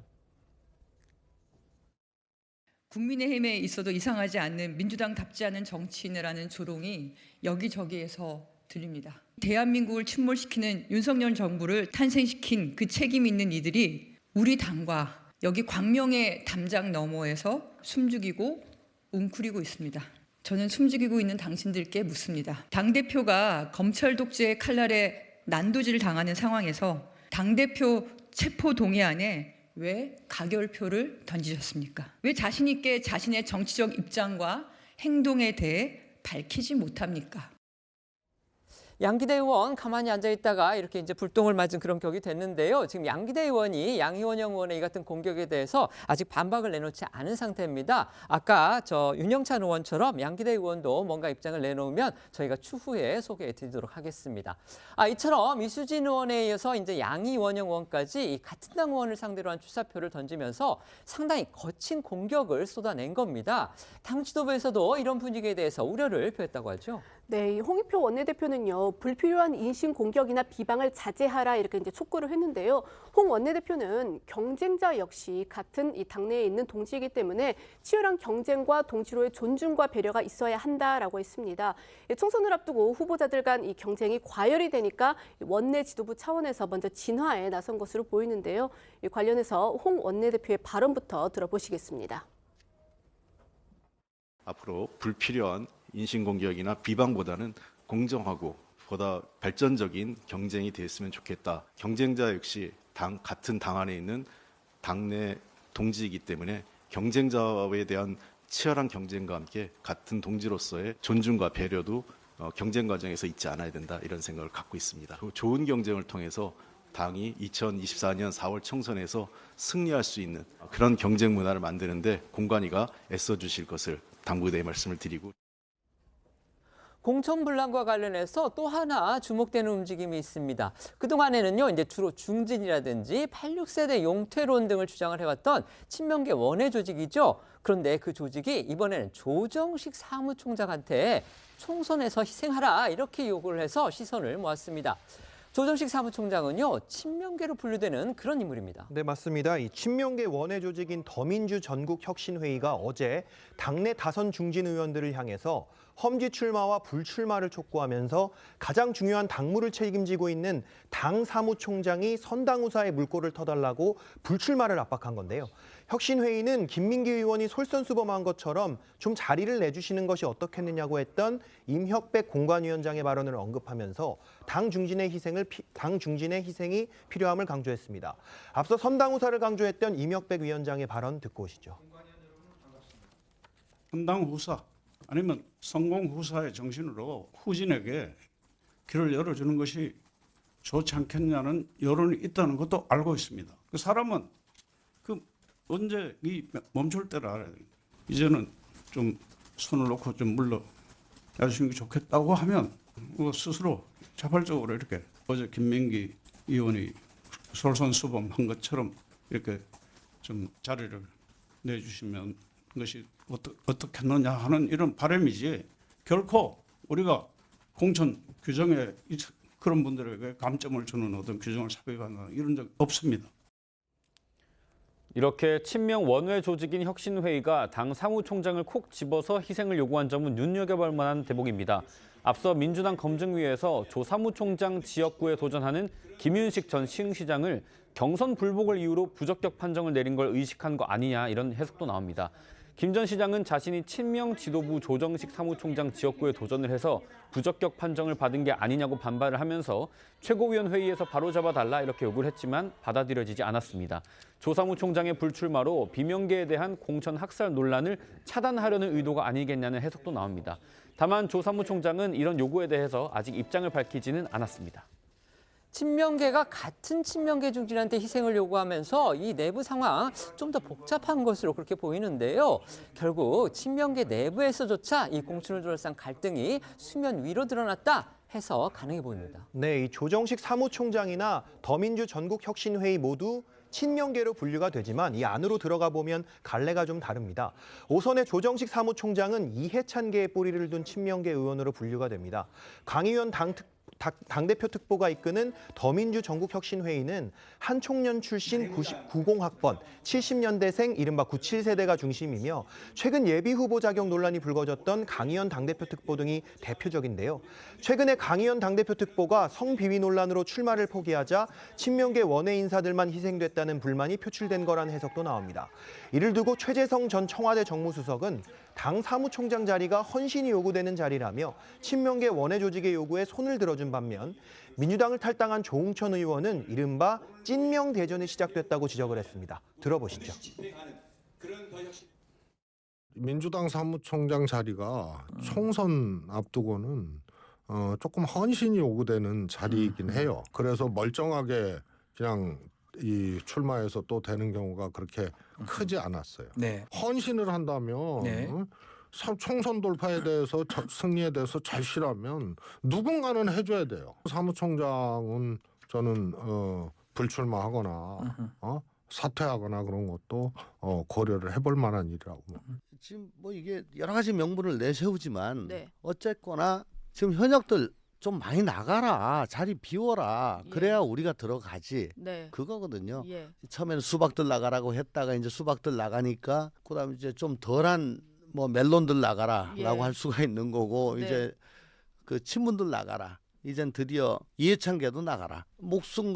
국민의힘에 있어도 이상하지 않는 민주당답지 않은 정치인이라는 조롱이 여기저기에서 들립니다. 대한민국을 침몰시키는 윤석열 정부를 탄생시킨 그 책임 있는 이들이 우리 당과 여기 광명의 담장 너머에서 숨죽이고 웅크리고 있습니다. 저는 숨죽이고 있는 당신들께 묻습니다. 당대표가 검찰 독재의 칼날에 난도질을 당하는 상황에서 당대표 체포 동의안에 왜 가결표를 던지셨습니까? 왜 자신 있게 자신의 정치적 입장과 행동에 대해 밝히지 못합니까? 양기대 의원 가만히 앉아 있다가 이렇게 이제 불똥을 맞은 그런 격이 됐는데요. 지금 양기대 의원이 양이원영 의원의 이 같은 공격에 대해서 아직 반박을 내놓지 않은 상태입니다. 아까 윤영찬 의원처럼 양기대 의원도 뭔가 입장을 내놓으면 저희가 추후에 소개해드리도록 하겠습니다. 이처럼 이수진 의원에 이어서 이제 양이원영 의원까지 이 같은 당 의원을 상대로 한 출사표를 던지면서 상당히 거친 공격을 쏟아낸 겁니다. 당 지도부에서도 이런 분위기에 대해서 우려를 표했다고 하죠. 네, 홍익표 원내대표는요, 불필요한 인신 공격이나 비방을 자제하라 이렇게 이제 촉구를 했는데요. 홍 원내대표는 경쟁자 역시 같은 이 당내에 있는 동지이기 때문에 치열한 경쟁과 동지로의 존중과 배려가 있어야 한다라고 했습니다. 총선을 앞두고 후보자들 간 이 경쟁이 과열이 되니까 원내 지도부 차원에서 먼저 진화에 나선 것으로 보이는데요. 관련해서 홍 원내대표의 발언부터 들어보시겠습니다. 앞으로 불필요한 인신공격이나 비방보다는 공정하고 보다 발전적인 경쟁이 됐으면 좋겠다. 경쟁자 역시 같은 당 안에 있는 당내 동지이기 때문에 경쟁자에 대한 치열한 경쟁과 함께 같은 동지로서의 존중과 배려도 경쟁 과정에서 잊지 않아야 된다, 이런 생각을 갖고 있습니다. 좋은 경쟁을 통해서 당이 2024년 4월 총선에서 승리할 수 있는 그런 경쟁 문화를 만드는데 공관위가 애써주실 것을 당부대에 말씀을 드리고, 공천 분란과 관련해서 또 하나 주목되는 움직임이 있습니다. 그동안에는요, 이제 주로 중진이라든지 86세대 용퇴론 등을 주장을 해왔던 친명계 원외 조직이죠. 그런데 그 조직이 이번에는 조정식 사무총장한테 총선에서 희생하라 이렇게 요구를 해서 시선을 모았습니다. 조정식 사무총장은요, 친명계로 분류되는 그런 인물입니다. 네, 맞습니다. 이 친명계 원외 조직인 더민주 전국혁신회의가 어제 당내 다선 중진 의원들을 향해서 험지 출마와 불출마를 촉구하면서 가장 중요한 당무를 책임지고 있는 당 사무총장이 선당우사의 물꼬를 터달라고 불출마를 압박한 건데요. 혁신회의는 김민기 의원이 솔선수범한 것처럼 좀 자리를 내주시는 것이 어떻겠느냐고 했던 임혁백 공관위원장의 발언을 언급하면서 당 중진의 희생이 필요함을 강조했습니다. 앞서 선당우사를 강조했던 임혁백 위원장의 발언 듣고 오시죠. 선당후사 아니면 성공후사의 정신으로 후진에게 길을 열어주는 것이 좋지 않겠냐는 여론이 있다는 것도 알고 있습니다. 그 사람은 언제 멈출 때를 알아야 됩니다. 이제는 좀 손을 놓고 좀 물러야주시는 게 좋겠다고 하면 스스로 자발적으로 이렇게 어제 김민기 의원이 솔선수범한 것처럼 이렇게 좀 자리를 내주시면 것이 어떻겠느냐 하는 이런 바람이지, 결코 우리가 공천 규정에 그런 분들에게 감점을 주는 어떤 규정을 삽입하거나 이런 적 없습니다. 이렇게 친명 원외 조직인 혁신회의가 당 사무총장을 콕 집어서 희생을 요구한 점은 눈여겨볼 만한 대목입니다. 앞서 민주당 검증위에서 조 사무총장 지역구에 도전하는 김윤식 전 시흥시장을 경선 불복을 이유로 부적격 판정을 내린 걸 의식한 거 아니냐, 이런 해석도 나옵니다. 김 전 시장은 자신이 친명 지도부 조정식 사무총장 지역구에 도전을 해서 부적격 판정을 받은 게 아니냐고 반발을 하면서 최고위원 회의에서 바로잡아달라 이렇게 요구를 했지만 받아들여지지 않았습니다. 조 사무총장의 불출마로 비명계에 대한 공천 학살 논란을 차단하려는 의도가 아니겠냐는 해석도 나옵니다. 다만 조 사무총장은 이런 요구에 대해서 아직 입장을 밝히지는 않았습니다. 친명계가 같은 친명계 중진한테 희생을 요구하면서 이 내부 상황 좀 더 복잡한 것으로 그렇게 보이는데요. 결국 친명계 내부에서조차 이 공천을 둘러싼 갈등이 수면 위로 드러났다 해서 가능해 보입니다. 네, 이 조정식 사무총장이나 더민주 전국혁신회의 모두 친명계로 분류가 되지만 이 안으로 들어가 보면 갈래가 좀 다릅니다. 오선의 조정식 사무총장은 이해찬계의 뿌리를 둔 친명계 의원으로 분류가 됩니다. 강의원 당대표 특보가 이끄는 더민주 전국혁신회의는 한 총련 출신 90학번, 70년대생 이른바 97세대가 중심이며 최근 예비후보 자격 논란이 불거졌던 강의원 당대표 특보 등이 대표적인데요. 최근에 강의원 당대표 특보가 성비위 논란으로 출마를 포기하자 친명계 원외 인사들만 희생됐다는 불만이 표출된 거라는 해석도 나옵니다. 이를 두고 최재성 전 청와대 정무수석은 당 사무총장 자리가 헌신이 요구되는 자리라며 친명계 원외 조직의 요구에 손을 들어준 반면 민주당을 탈당한 조응천 의원은 이른바 찐명 대전이 시작됐다고 지적을 했습니다. 들어보시죠. 민주당 사무총장 자리가 총선 앞두고는 조금 헌신이 요구되는 자리이긴 해요. 그래서 멀쩡하게 그냥 이 출마해서 또 되는 경우가 그렇게 크지 않았어요. 네. 헌신을 한다면 네. 총선 돌파에 대해서 승리에 대해서 절실하면 누군가는 해줘야 돼요. 사무총장은 저는 불출마하거나 사퇴하거나 그런 것도 고려를 해볼 만한 일이라고. 지금 뭐 이게 여러 가지 명분을 내세우지만 네. 어쨌거나 지금 현역들 좀 많이 나가라, 자리 비워라, 그래야 우리가 들어가지. 네. 그거거든요. 예. 처음에는 수박들 나가라고 했다가 이제 수박들 나가니까 그다음에 이제 좀 덜한 뭐 멜론들 나가라라고 예. 할 수가 있는 거고 네. 이제 그 친문들 나가라. 이젠 드디어 이해찬계도 나가라. 목숨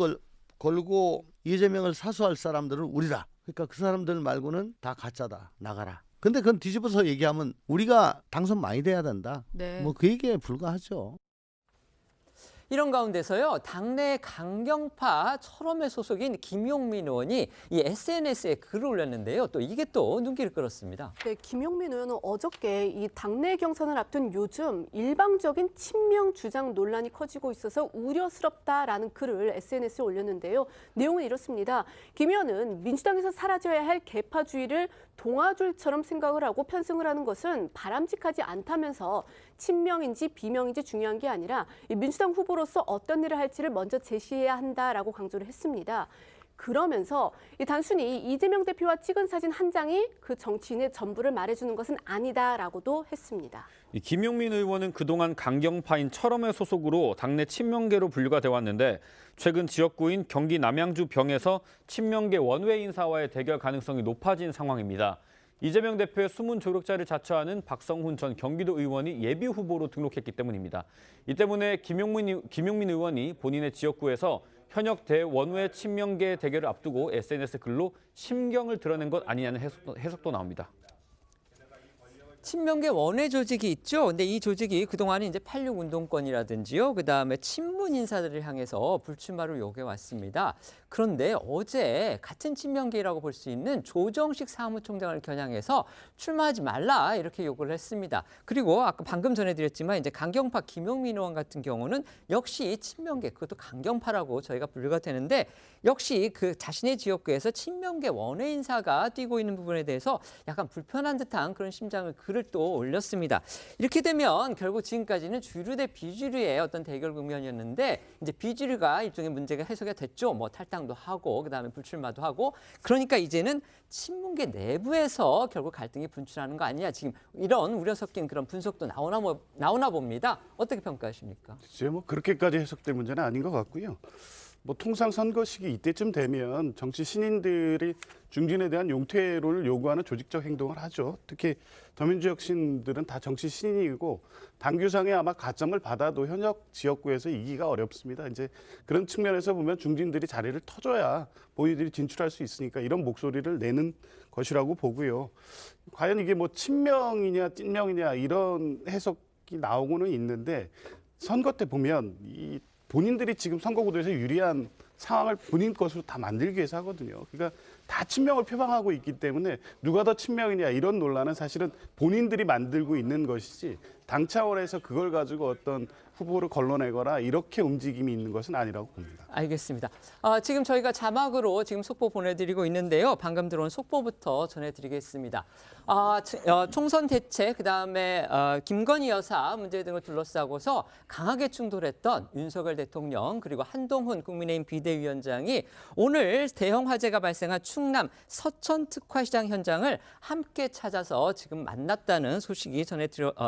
걸고 이재명을 사수할 사람들은 우리다. 그러니까 그 사람들 말고는 다 가짜다. 나가라. 근데 그건 뒤집어서 얘기하면 우리가 당선 많이 돼야 된다. 네. 뭐 그 얘기에 불과하죠. 이런 가운데서요, 당내 강경파 철험회 소속인 김용민 의원이 이 SNS에 글을 올렸는데요. 또 이게 또 눈길을 끌었습니다. 네, 김용민 의원은 어저께 이 당내 경선을 앞둔 요즘 일방적인 친명 주장 논란이 커지고 있어서 우려스럽다라는 글을 SNS에 올렸는데요. 내용은 이렇습니다. 김 의원은 민주당에서 사라져야 할 계파주의를 동아줄처럼 생각을 하고 편승을 하는 것은 바람직하지 않다면서 친명인지 비명인지 중요한 게 아니라 이 민주당 후보로서 어떤 일을 할지를 먼저 제시해야 한다라고 강조를 했습니다. 그러면서 단순히 이재명 대표와 찍은 사진 한 장이 그 정치인의 전부를 말해주는 것은 아니다라고도 했습니다. 김용민 의원은 그동안 강경파인 철험회 소속으로 당내 친명계로 분류가 돼 왔는데 최근 지역구인 경기 남양주 병에서 친명계 원외 인사와의 대결 가능성이 높아진 상황입니다. 이재명 대표의 숨은 조력자를 자처하는 박성훈 전 경기도 의원이 예비 후보로 등록했기 때문입니다. 이 때문에 김용민 의원이 본인의 지역구에서 현역 대원외 친명계 대결을 앞두고 SNS 글로 심경을 드러낸 것 아니냐는 해석도 나옵니다. 친명계 원외 조직이 있죠. 근데 이 조직이 그동안에 이제 86 운동권이라든지요. 그다음에 친문 인사들을 향해서 불출마를 요구해 왔습니다. 그런데 어제 같은 친명계라고 볼 수 있는 조정식 사무총장을 겨냥해서 출마하지 말라 이렇게 요구를 했습니다. 그리고 아까 방금 전해드렸지만 이제 강경파 김용민 의원 같은 경우는 역시 친명계, 그것도 강경파라고 저희가 분류가 되는데 역시 그 자신의 지역구에서 친명계 원외 인사가 뛰고 있는 부분에 대해서 약간 불편한 듯한 그런 심장을 글을 또 올렸습니다. 이렇게 되면 결국 지금까지는 주류 대 비주류의 어떤 대결 국면이었는데 이제 비주류가 일종의 문제가 해소가 됐죠. 뭐 탈당도 하고 그다음에 불출마도 하고 그러니까 이제는 친문계 내부에서 결국 갈등이 분출하는 거 아니냐. 지금 이런 우려 섞인 그런 분석도 나오나 봅니다. 어떻게 평가하십니까? 글쎄요, 뭐 그렇게까지 해석될 문제는 아닌 것 같고요. 뭐 통상 선거 시기 이때쯤 되면 정치 신인들이 중진에 대한 용퇴를 요구하는 조직적 행동을 하죠. 특히 더민주 혁신들은 다 정치 신인이고 당규상에 아마 가점을 받아도 현역 지역구에서 이기가 어렵습니다. 이제 그런 측면에서 보면 중진들이 자리를 터줘야 본인들이 진출할 수 있으니까 이런 목소리를 내는 것이라고 보고요. 과연 이게 뭐 친명이냐 찐명이냐 이런 해석이 나오고는 있는데 선거 때 보면 이 본인들이 지금 선거구도에서 유리한 상황을 본인 것으로 다 만들기 위해서 하거든요. 그러니까 다 친명을 표방하고 있기 때문에 누가 더 친명이냐 이런 논란은 사실은 본인들이 만들고 있는 것이지 당 차원에서 그걸 가지고 어떤 후보를 걸러내거나 이렇게 움직임이 있는 것은 아니라고 봅니다. 알겠습니다. 지금 저희가 자막으로 지금 속보 보내드리고 있는데요. 방금 들어온 속보부터 전해드리겠습니다. 총선 대책, 그다음에 김건희 여사 문제 등을 둘러싸고서 강하게 충돌했던 윤석열 대통령 그리고 한동훈 국민의힘 비대위원장이 오늘 대형 화재가 발생한 충남 서천 특화시장 현장을 함께 찾아서 지금 만났다는 소식이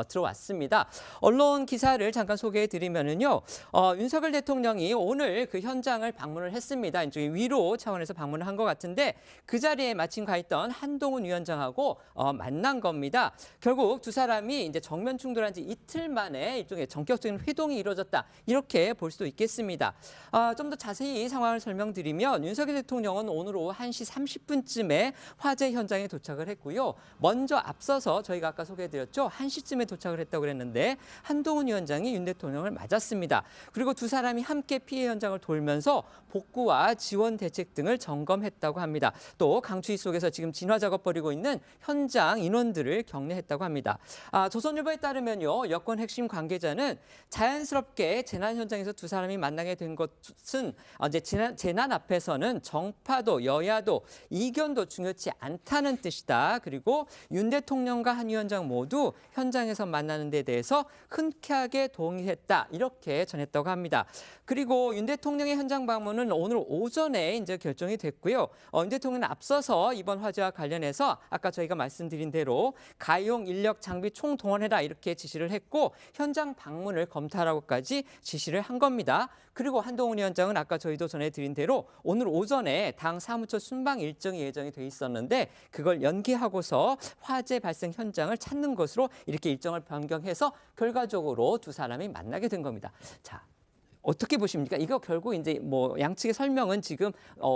들어왔습니다. 언론 기사를 잠깐 소개해드리면은요, 윤석열 대통령이 오늘 그 현장을 방문을 했습니다. 일종의 위로 차원에서 방문을 한 것 같은데 그 자리에 마침 가 있던 한동훈 위원장하고 만난 겁니다. 결국 두 사람이 이제 정면 충돌한 지 이틀 만에 일종의 전격적인 회동이 이루어졌다. 이렇게 볼 수도 있겠습니다. 좀 더 자세히 상황을 설명드리면 윤석열 대통령은 오늘 오후 1시 30분쯤에 화재 현장에 도착을 했고요. 먼저 앞서서 저희가 아까 소개해드렸죠. 1시쯤에 도착을 했다고 그랬는데 한동훈 위원장이 윤 대통령 대통령을 맞았습니다. 그리고 두 사람이 함께 피해 현장을 돌면서 복구와 지원 대책 등을 점검했다고 합니다. 또 강추위 속에서 지금 진화 작업 벌이고 있는 현장 인원들을 격려했다고 합니다. 조선일보에 따르면요, 여권 핵심 관계자는 자연스럽게 재난 현장에서 두 사람이 만나게 된 것은 이제 재난 앞에서는 정파도 여야도 이견도 중요치 않다는 뜻이다. 그리고 윤 대통령과 한 위원장 모두 현장에서 만나는 데 대해서 흔쾌하게 동의했다. 이렇게 전했다고 합니다. 그리고 윤 대통령의 현장 방문은 오늘 오전에 이제 결정이 됐고요. 윤 대통령은 앞서서 이번 화재와 관련해서 아까 저희가 말씀드린 대로 가용 인력 장비 총동원해라 이렇게 지시를 했고 현장 방문을 검토하라고까지 지시를 한 겁니다. 그리고 한동훈 위원장은 아까 저희도 전해드린 대로 오늘 오전에 당 사무처 순방 일정이 예정이 돼 있었는데 그걸 연기하고서 화재 발생 현장을 찾는 것으로 이렇게 일정을 변경해서 결과적으로 두 사람이 만나게 된 겁니다. 자, 어떻게 보십니까? 이거 결국 이제 뭐 양측의 설명은 지금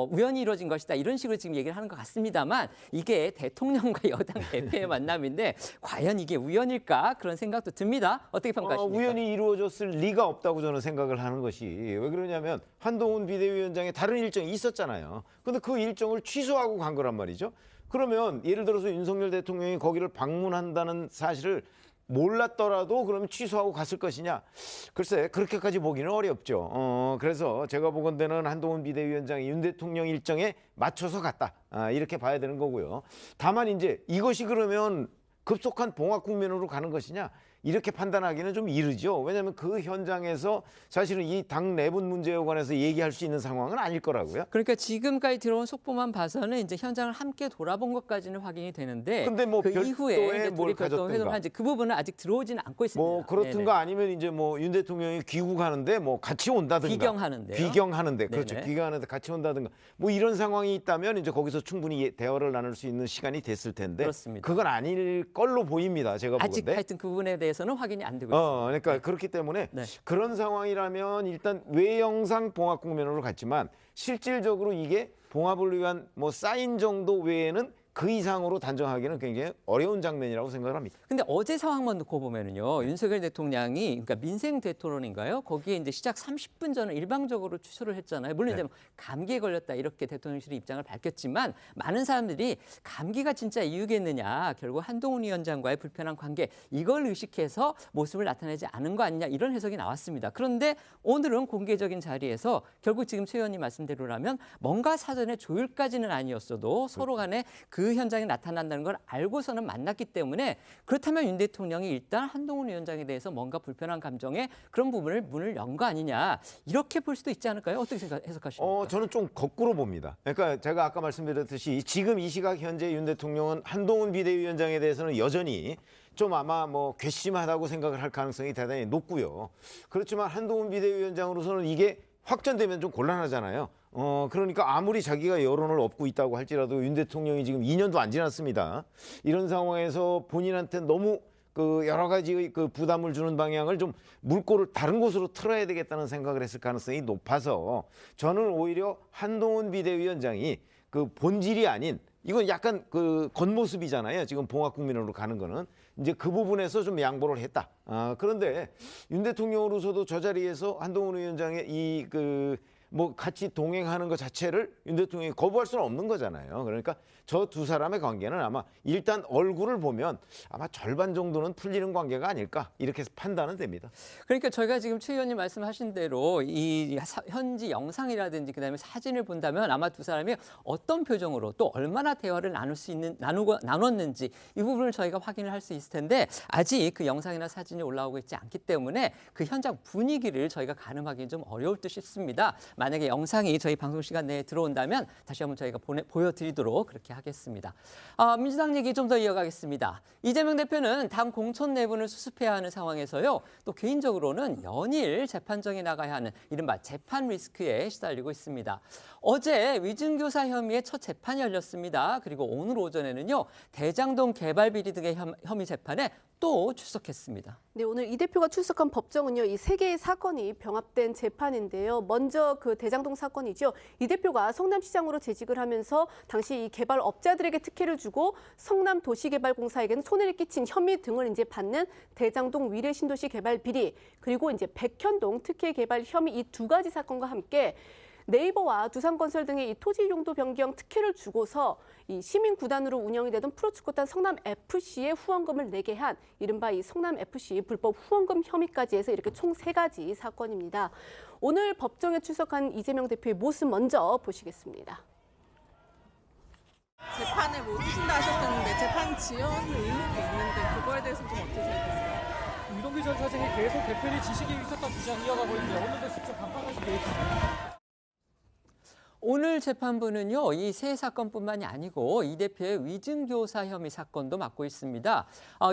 우연히 이루어진 것이다 이런 식으로 지금 얘기를 하는 것 같습니다만 이게 대통령과 여당 대표의 만남인데 과연 이게 우연일까 그런 생각도 듭니다. 어떻게 평가하십니까? 우연히 이루어졌을 리가 없다고 저는 생각을 하는 것이 왜 그러냐면 한동훈 비대위원장의 다른 일정이 있었잖아요. 근데 그 일정을 취소하고 간 거란 말이죠. 그러면 예를 들어서 윤석열 대통령이 거기를 방문한다는 사실을 몰랐더라도 그러면 취소하고 갔을 것이냐? 글쎄 그렇게까지 보기는 어렵죠. 그래서 제가 보건대는 한동훈 비대위원장이 윤 대통령 일정에 맞춰서 갔다. 이렇게 봐야 되는 거고요. 다만 이제 이것이 그러면 급속한 봉합 국면으로 가는 것이냐? 이렇게 판단하기는 좀 이르죠. 왜냐하면 그 현장에서 사실은 이 당 내분 문제에 관해서 얘기할 수 있는 상황은 아닐 거라고요. 그러니까 지금까지 들어온 속보만 봐서는 이제 현장을 함께 돌아본 것까지는 확인이 되는데 근데 뭐 그 이후에 뭘 가졌든가 하는지 그 부분은 아직 들어오지는 않고 있습니다. 뭐 그렇든가 아니면 이제 뭐 윤 대통령이 귀국하는데 뭐 같이 온다든가 귀경하는데 그렇죠. 귀경하는데 같이 온다든가 뭐 이런 상황이 있다면 이제 거기서 충분히 대화를 나눌 수 있는 시간이 됐을 텐데 그렇습니다. 그건 아닐 걸로 보입니다. 제가 아직 보건데. 하여튼 그 부분에 대해서는 확인이 안 되고 있습니다. 그러니까 그렇기 때문에 그런 상황이라면 일단 외형상 봉합 국면으로 갔지만 실질적으로 이게 봉합을 위한 뭐 사인 정도 외에는 그 이상으로 단정하기는 굉장히 어려운 장면이라고 생각을 합니다. 근데 어제 상황만 놓고 보면은요, 윤석열 대통령이 그러니까 민생 대토론인가요? 거기에 이제 시작 30분 전에 일방적으로 취소를 했잖아요. 물론 이제 감기에 걸렸다 이렇게 대통령실이 입장을 밝혔지만 많은 사람들이 감기가 진짜 이유겠느냐, 결국 한동훈 위원장과의 불편한 관계 이걸 의식해서 모습을 나타내지 않은 거 아니냐 이런 해석이 나왔습니다. 그런데 오늘은 공개적인 자리에서 결국 지금 최 의원님 말씀대로라면 뭔가 사전에 조율까지는 아니었어도 서로 간에 그 현장에 나타난다는 걸 알고서는 만났기 때문에 그렇다면 윤 대통령이 일단 한동훈 위원장에 대해서 뭔가 불편한 감정에 그런 부분을 문을 연 거 아니냐 이렇게 볼 수도 있지 않을까요? 어떻게 해석하십니까? 저는 좀 거꾸로 봅니다. 그러니까 제가 아까 말씀드렸듯이 지금 이 시각 현재 윤 대통령은 한동훈 비대위원장에 대해서는 여전히 좀 아마 뭐 괘씸하다고 생각을 할 가능성이 대단히 높고요. 그렇지만 한동훈 비대위원장으로서는 이게 확전되면 좀 곤란하잖아요. 그러니까 아무리 자기가 여론을 얻고 있다고 할지라도 윤 대통령이 지금 2년도 안 지났습니다. 이런 상황에서 본인한테 너무 그 여러 가지의 그 부담을 주는 방향을 좀 물꼬를 다른 곳으로 틀어야 되겠다는 생각을 했을 가능성이 높아서 저는 오히려 한동훈 비대위원장이 그 본질이 아닌 이건 약간 그 겉모습이잖아요. 지금 봉합 국면으로 가는 거는 이제 그 부분에서 좀 양보를 했다. 그런데 윤 대통령으로서도 저 자리에서 한동훈 위원장의 이 뭐 같이 동행하는 것 자체를 윤 대통령이 거부할 수는 없는 거잖아요. 그러니까 저 두 사람의 관계는 아마 일단 얼굴을 보면 아마 절반 정도는 풀리는 관계가 아닐까 이렇게 판단은 됩니다. 그러니까 저희가 지금 최 의원님 말씀하신 대로 이 현지 영상이라든지 그다음에 사진을 본다면 아마 두 사람이 어떤 표정으로 또 얼마나 대화를 나눴는지 이 부분을 저희가 확인을 할 수 있을 텐데 아직 그 영상이나 사진이 올라오고 있지 않기 때문에 그 현장 분위기를 저희가 가늠하기 좀 어려울 듯 싶습니다. 만약에 영상이 저희 방송 시간 내에 들어온다면 다시 한번 저희가 보여드리도록 그렇게 하겠습니다. 민주당 얘기 좀 더 이어가겠습니다. 이재명 대표는 당 공천 내분을 수습해야 하는 상황에서요. 또 개인적으로는 연일 재판정에 나가야 하는 이른바 재판 리스크에 시달리고 있습니다. 어제 위증교사 혐의의 첫 재판이 열렸습니다. 그리고 오늘 오전에는요. 대장동 개발 비리 등의 혐의 재판에 또 출석했습니다. 네, 오늘 이 대표가 출석한 법정은요. 이 세 개의 사건이 병합된 재판인데요. 먼저 그 그 대장동 사건이죠. 이 대표가 성남시장으로 재직을 하면서 당시 이 개발업자들에게 특혜를 주고 성남도시개발공사에게는 손해를 끼친 혐의 등을 이제 받는 대장동 위례신도시 개발 비리, 그리고 이제 백현동 특혜 개발 혐의 이 두 가지 사건과 함께 네이버와 두산건설 등의 이 토지 용도 변경 특혜를 주고서 이 시민구단으로 운영이 되던 프로축구단 성남FC에 후원금을 내게 한 이른바 이 성남FC 불법 후원금 혐의까지 해서 이렇게 총 3가지 사건입니다. 오늘 법정에 출석한 이재명 대표의 모습 먼저 보시겠습니다. 재판에 못 오신다 하셨었는데 재판 지연 의혹이 있는데 그거에 대해서 좀 어떻게 생각하세요? 유동규 전 사장이 계속 대표를 지시기 있었던 주장 이어가고 있는데 오늘도 직접 반박하시게 했습니다. 오늘 재판부는요, 이 세 사건뿐만이 아니고 이 대표의 위증교사 혐의 사건도 맡고 있습니다.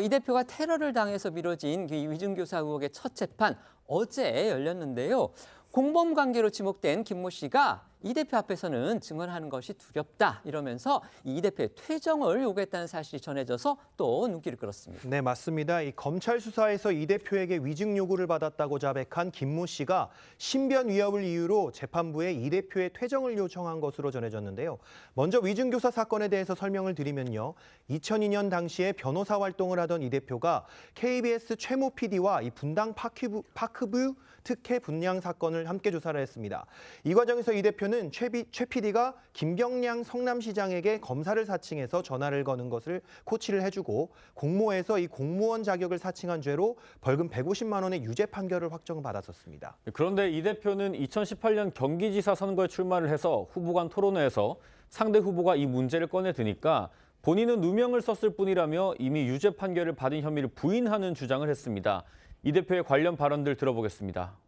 이 대표가 테러를 당해서 미뤄진 그 위증교사 의혹의 첫 재판 어제 열렸는데요. 공범 관계로 지목된 김모 씨가 이 대표 앞에서는 증언하는 것이 두렵다 이러면서 이 대표의 퇴정을 요구했다는 사실이 전해져서 또 눈길을 끌었습니다. 네, 맞습니다. 이 검찰 수사에서 이 대표에게 위증 요구를 받았다고 자백한 김모 씨가 신변 위협을 이유로 재판부에 이 대표의 퇴정을 요청한 것으로 전해졌는데요. 먼저 위증교사 사건에 대해서 설명을 드리면요. 2002년 당시에 변호사 활동을 하던 이 대표가 KBS 최모 PD와 이 분당 파크뷰 특혜 분양 사건을 함께 조사를 했습니다. 이 과정에서 이 대표는 최 PD가 김경량 성남시장에게 검사를 사칭해서 전화를 거는 것을 코치를 해주고 공모해서 이 공무원 자격을 사칭한 죄로 벌금 150만 원의 유죄 판결을 확정받았었습니다. 그런데 이 대표는 2018년 경기지사 선거에 출마를 해서 후보 간 토론회에서 상대 후보가 이 문제를 꺼내 드니까 본인은 누명을 썼을 뿐이라며 이미 유죄 판결을 받은 혐의를 부인하는 주장을 했습니다. 이 대표의 관련 발언들 들어보겠습니다.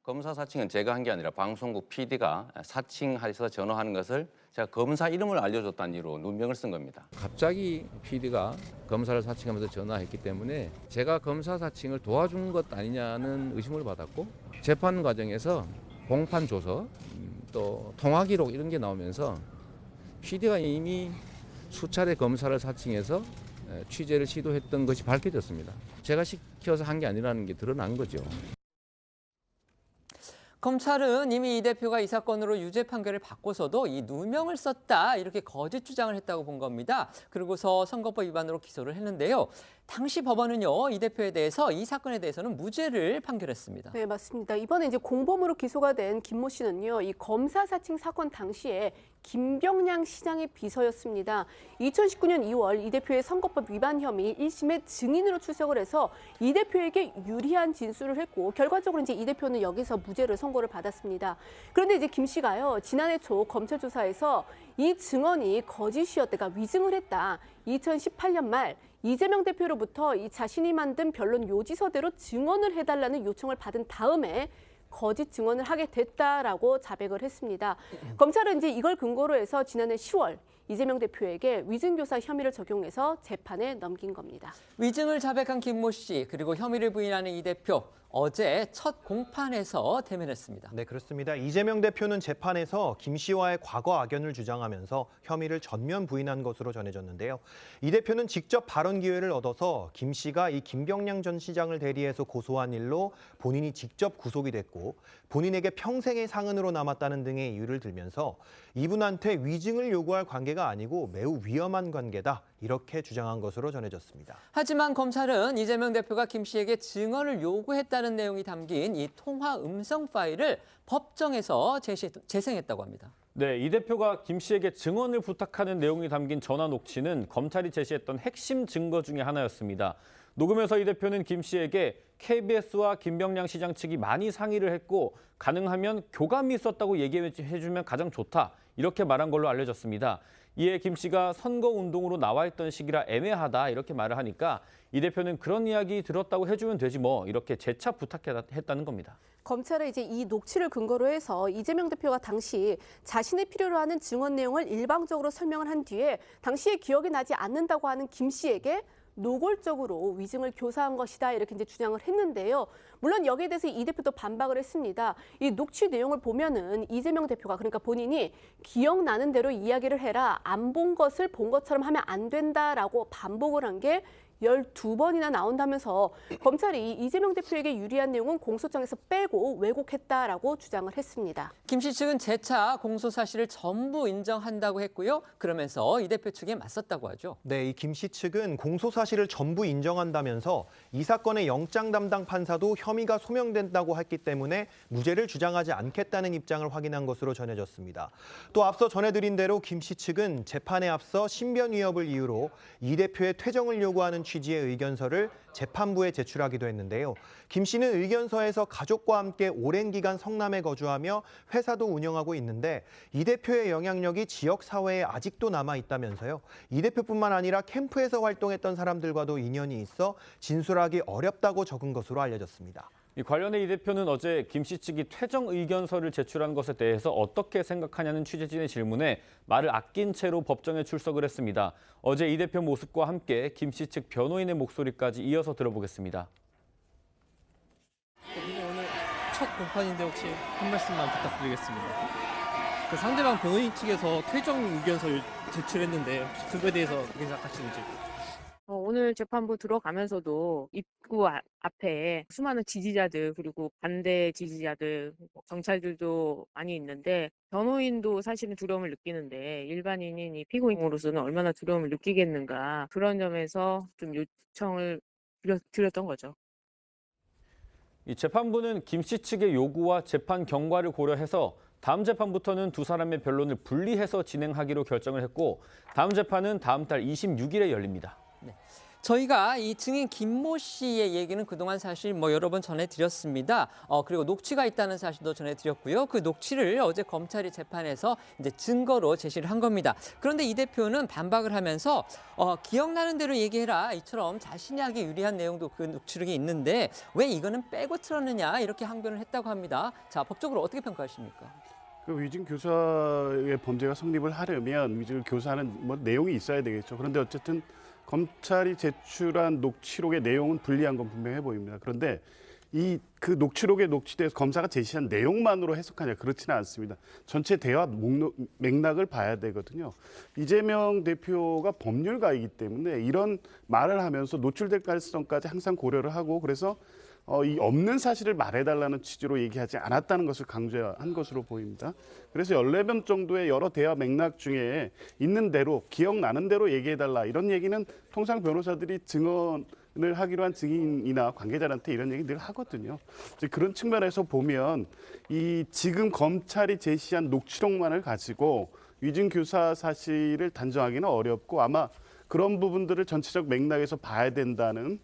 검사 사칭은 제가 한 게 아니라 방송국 PD가 사칭해서 전화하는 것을 제가 검사 이름을 알려줬다는 이유로 누명을 쓴 겁니다. 갑자기 PD가 검사를 사칭하면서 전화했기 때문에 제가 검사 사칭을 도와준 것 아니냐는 의심을 받았고 재판 과정에서 공판 조서 또 통화 기록 이런 게 나오면서 PD가 이미 수차례 검사를 사칭해서 취재를 시도했던 것이 밝혀졌습니다. 제가 시켜서 한 게 아니라는 게 드러난 거죠. 검찰은 이미 이 대표가 이 사건으로 유죄 판결을 받고서도 이 누명을 썼다 이렇게 거짓 주장을 했다고 본 겁니다. 그리고서 선거법 위반으로 기소를 했는데요. 당시 법원은요, 이 대표에 대해서 이 사건에 대해서는 무죄를 판결했습니다. 네, 맞습니다. 이번에 이제 공범으로 기소가 된 김모 씨는요, 이 검사 사칭 사건 당시에 김경량 시장의 비서였습니다. 2019년 2월 이 대표의 선거법 위반 혐의 1심에 증인으로 출석을 해서 이 대표에게 유리한 진술을 했고 결과적으로 이제 이 대표는 여기서 무죄를 선고를 받았습니다. 그런데 이제 김 씨가요, 지난해 초 검찰 조사에서 이 증언이 거짓이었다, 그러니까 위증을 했다. 2018년 말 이재명 대표로부터 이 자신이 만든 변론 요지서대로 증언을 해달라는 요청을 받은 다음에 거짓 증언을 하게 됐다라고 자백을 했습니다. 검찰은 이제 이걸 근거로 해서 지난해 10월 이재명 대표에게 위증교사 혐의를 적용해서 재판에 넘긴 겁니다. 위증을 자백한 김모 씨 그리고 혐의를 부인하는 이 대표 어제 첫 공판에서 대면했습니다. 네, 그렇습니다. 이재명 대표는 재판에서 김 씨와의 과거 악연을 주장하면서 혐의를 전면 부인한 것으로 전해졌는데요. 이 대표는 직접 발언 기회를 얻어서 김 씨가 이 김경량 전 시장을 대리해서 고소한 일로 본인이 직접 구속이 됐고 본인에게 평생의 상흔으로 남았다는 등의 이유를 들면서 이분한테 위증을 요구할 관계가 아니고 매우 위험한 관계다 이렇게 주장한 것으로 전해졌습니다. 하지만 검찰은 이재명 대표가 김 씨에게 증언을 요구했다는 내용이 담긴 이 통화 음성 파일을 법정에서 재생했다고 합니다. 네, 이 대표가 김 씨에게 증언을 부탁하는 내용이 담긴 전화 녹취는 검찰이 제시했던 핵심 증거 중에 하나였습니다. 녹음에서 이 대표는 김 씨에게 KBS와 김경량 시장 측이 많이 상의를 했고 가능하면 교감이 있었다고 얘기해주면 가장 좋다 이렇게 말한 걸로 알려졌습니다. 이에 김 씨가 선거운동으로 나와 있던 시기라 애매하다 이렇게 말을 하니까 이 대표는 그런 이야기 들었다고 해주면 되지 뭐 이렇게 재차 부탁했다는 겁니다. 검찰은 이제 이 녹취를 근거로 해서 이재명 대표가 당시 자신의 필요로 하는 증언 내용을 일방적으로 설명을 한 뒤에 당시에 기억이 나지 않는다고 하는 김 씨에게 노골적으로 위증을 교사한 것이다 이렇게 이제 주장을 했는데요. 물론 여기에 대해서 이 대표도 반박을 했습니다. 이 녹취 내용을 보면은 이재명 대표가 그러니까 본인이 기억나는 대로 이야기를 해라. 안 본 것을 본 것처럼 하면 안 된다라고 반복을 한 게 12번이나 나온다면서 검찰이 이재명 대표에게 유리한 내용은 공소장에서 빼고 왜곡했다라고 주장을 했습니다. 김 씨 측은 재차 공소 사실을 전부 인정한다고 했고요. 그러면서 이 대표 측에 맞섰다고 하죠. 네, 이 김 씨 측은 공소 사실을 전부 인정한다면서 이 사건의 영장 담당 판사도 혐의가 소명된다고 했기 때문에 무죄를 주장하지 않겠다는 입장을 확인한 것으로 전해졌습니다. 또 앞서 전해드린 대로 김 씨 측은 재판에 앞서 신변 위협을 이유로 이 대표의 퇴정을 요구하는 취지의 의견서를 재판부에 제출하기도 했는데요. 김 씨는 의견서에서 가족과 함께 오랜 기간 성남에 거주하며 회사도 운영하고 있는데 이 대표의 영향력이 지역 사회에 아직도 남아 있다면서요. 이 대표뿐만 아니라 캠프에서 활동했던 사람들과도 인연이 있어 진술하기 어렵다고 적은 것으로 알려졌습니다. 이 관련해 이 대표는 어제 김 씨 측이 퇴정 의견서를 제출한 것에 대해서 어떻게 생각하냐는 취재진의 질문에 말을 아낀 채로 법정에 출석을 했습니다. 어제 이 대표 모습과 함께 김 씨 측 변호인의 목소리까지 이어서 들어보겠습니다. 오늘 첫 공판인데 혹시 한 말씀만 부탁드리겠습니다. 그 상대방 변호인 측에서 퇴정 의견서를 제출했는데 혹시 그거에 대해서 어떻게 생각하시는지? 오늘 재판부 들어가면서도 입구 앞에 수많은 지지자들 그리고 반대 지지자들, 경찰들도 많이 있는데 변호인도 사실은 두려움을 느끼는데 일반인인 이 피고인으로서는 얼마나 두려움을 느끼겠는가 그런 점에서 좀 요청을 드렸던 거죠. 이 재판부는 김 씨 측의 요구와 재판 경과를 고려해서 다음 재판부터는 두 사람의 변론을 분리해서 진행하기로 결정을 했고 다음 재판은 다음 달 26일에 열립니다. 저희가 이 증인 김모 씨의 얘기는 그동안 사실 여러 번 전해드렸습니다. 그리고 녹취가 있다는 사실도 전해드렸고요. 그 녹취를 어제 검찰이 재판에서 이제 증거로 제시를 한 겁니다. 그런데 이 대표는 반박을 하면서 기억나는 대로 얘기해라. 이처럼 자신이 하기 유리한 내용도 그 녹취록에 있는데 왜 이거는 빼고 틀었느냐 이렇게 항변을 했다고 합니다. 자, 법적으로 어떻게 평가하십니까? 그 위증 교사의 범죄가 성립을 하려면 위증 교사는 내용이 있어야 되겠죠. 그런데 어쨌든 검찰이 제출한 녹취록의 내용은 불리한 건 분명해 보입니다. 그런데 그 녹취록에 녹취돼서 검사가 제시한 내용만으로 해석하냐 그렇지는 않습니다. 전체 대화 맥락을 봐야 되거든요. 이재명 대표가 법률가이기 때문에 이런 말을 하면서 노출될 가능성까지 항상 고려를 하고 그래서 이 없는 사실을 말해달라는 취지로 얘기하지 않았다는 것을 강조한 것으로 보입니다. 그래서 14번 정도의 여러 대화 맥락 중에 있는 대로 기억나는 대로 얘기해달라 이런 얘기는 통상 변호사들이 증언을 하기로 한 증인이나 관계자한테 이런 얘기 늘 하거든요. 그런 측면에서 보면 이 지금 검찰이 제시한 녹취록만을 가지고 위증 교사 사실을 단정하기는 어렵고 아마 그런 부분들을 전체적 맥락에서 봐야 된다는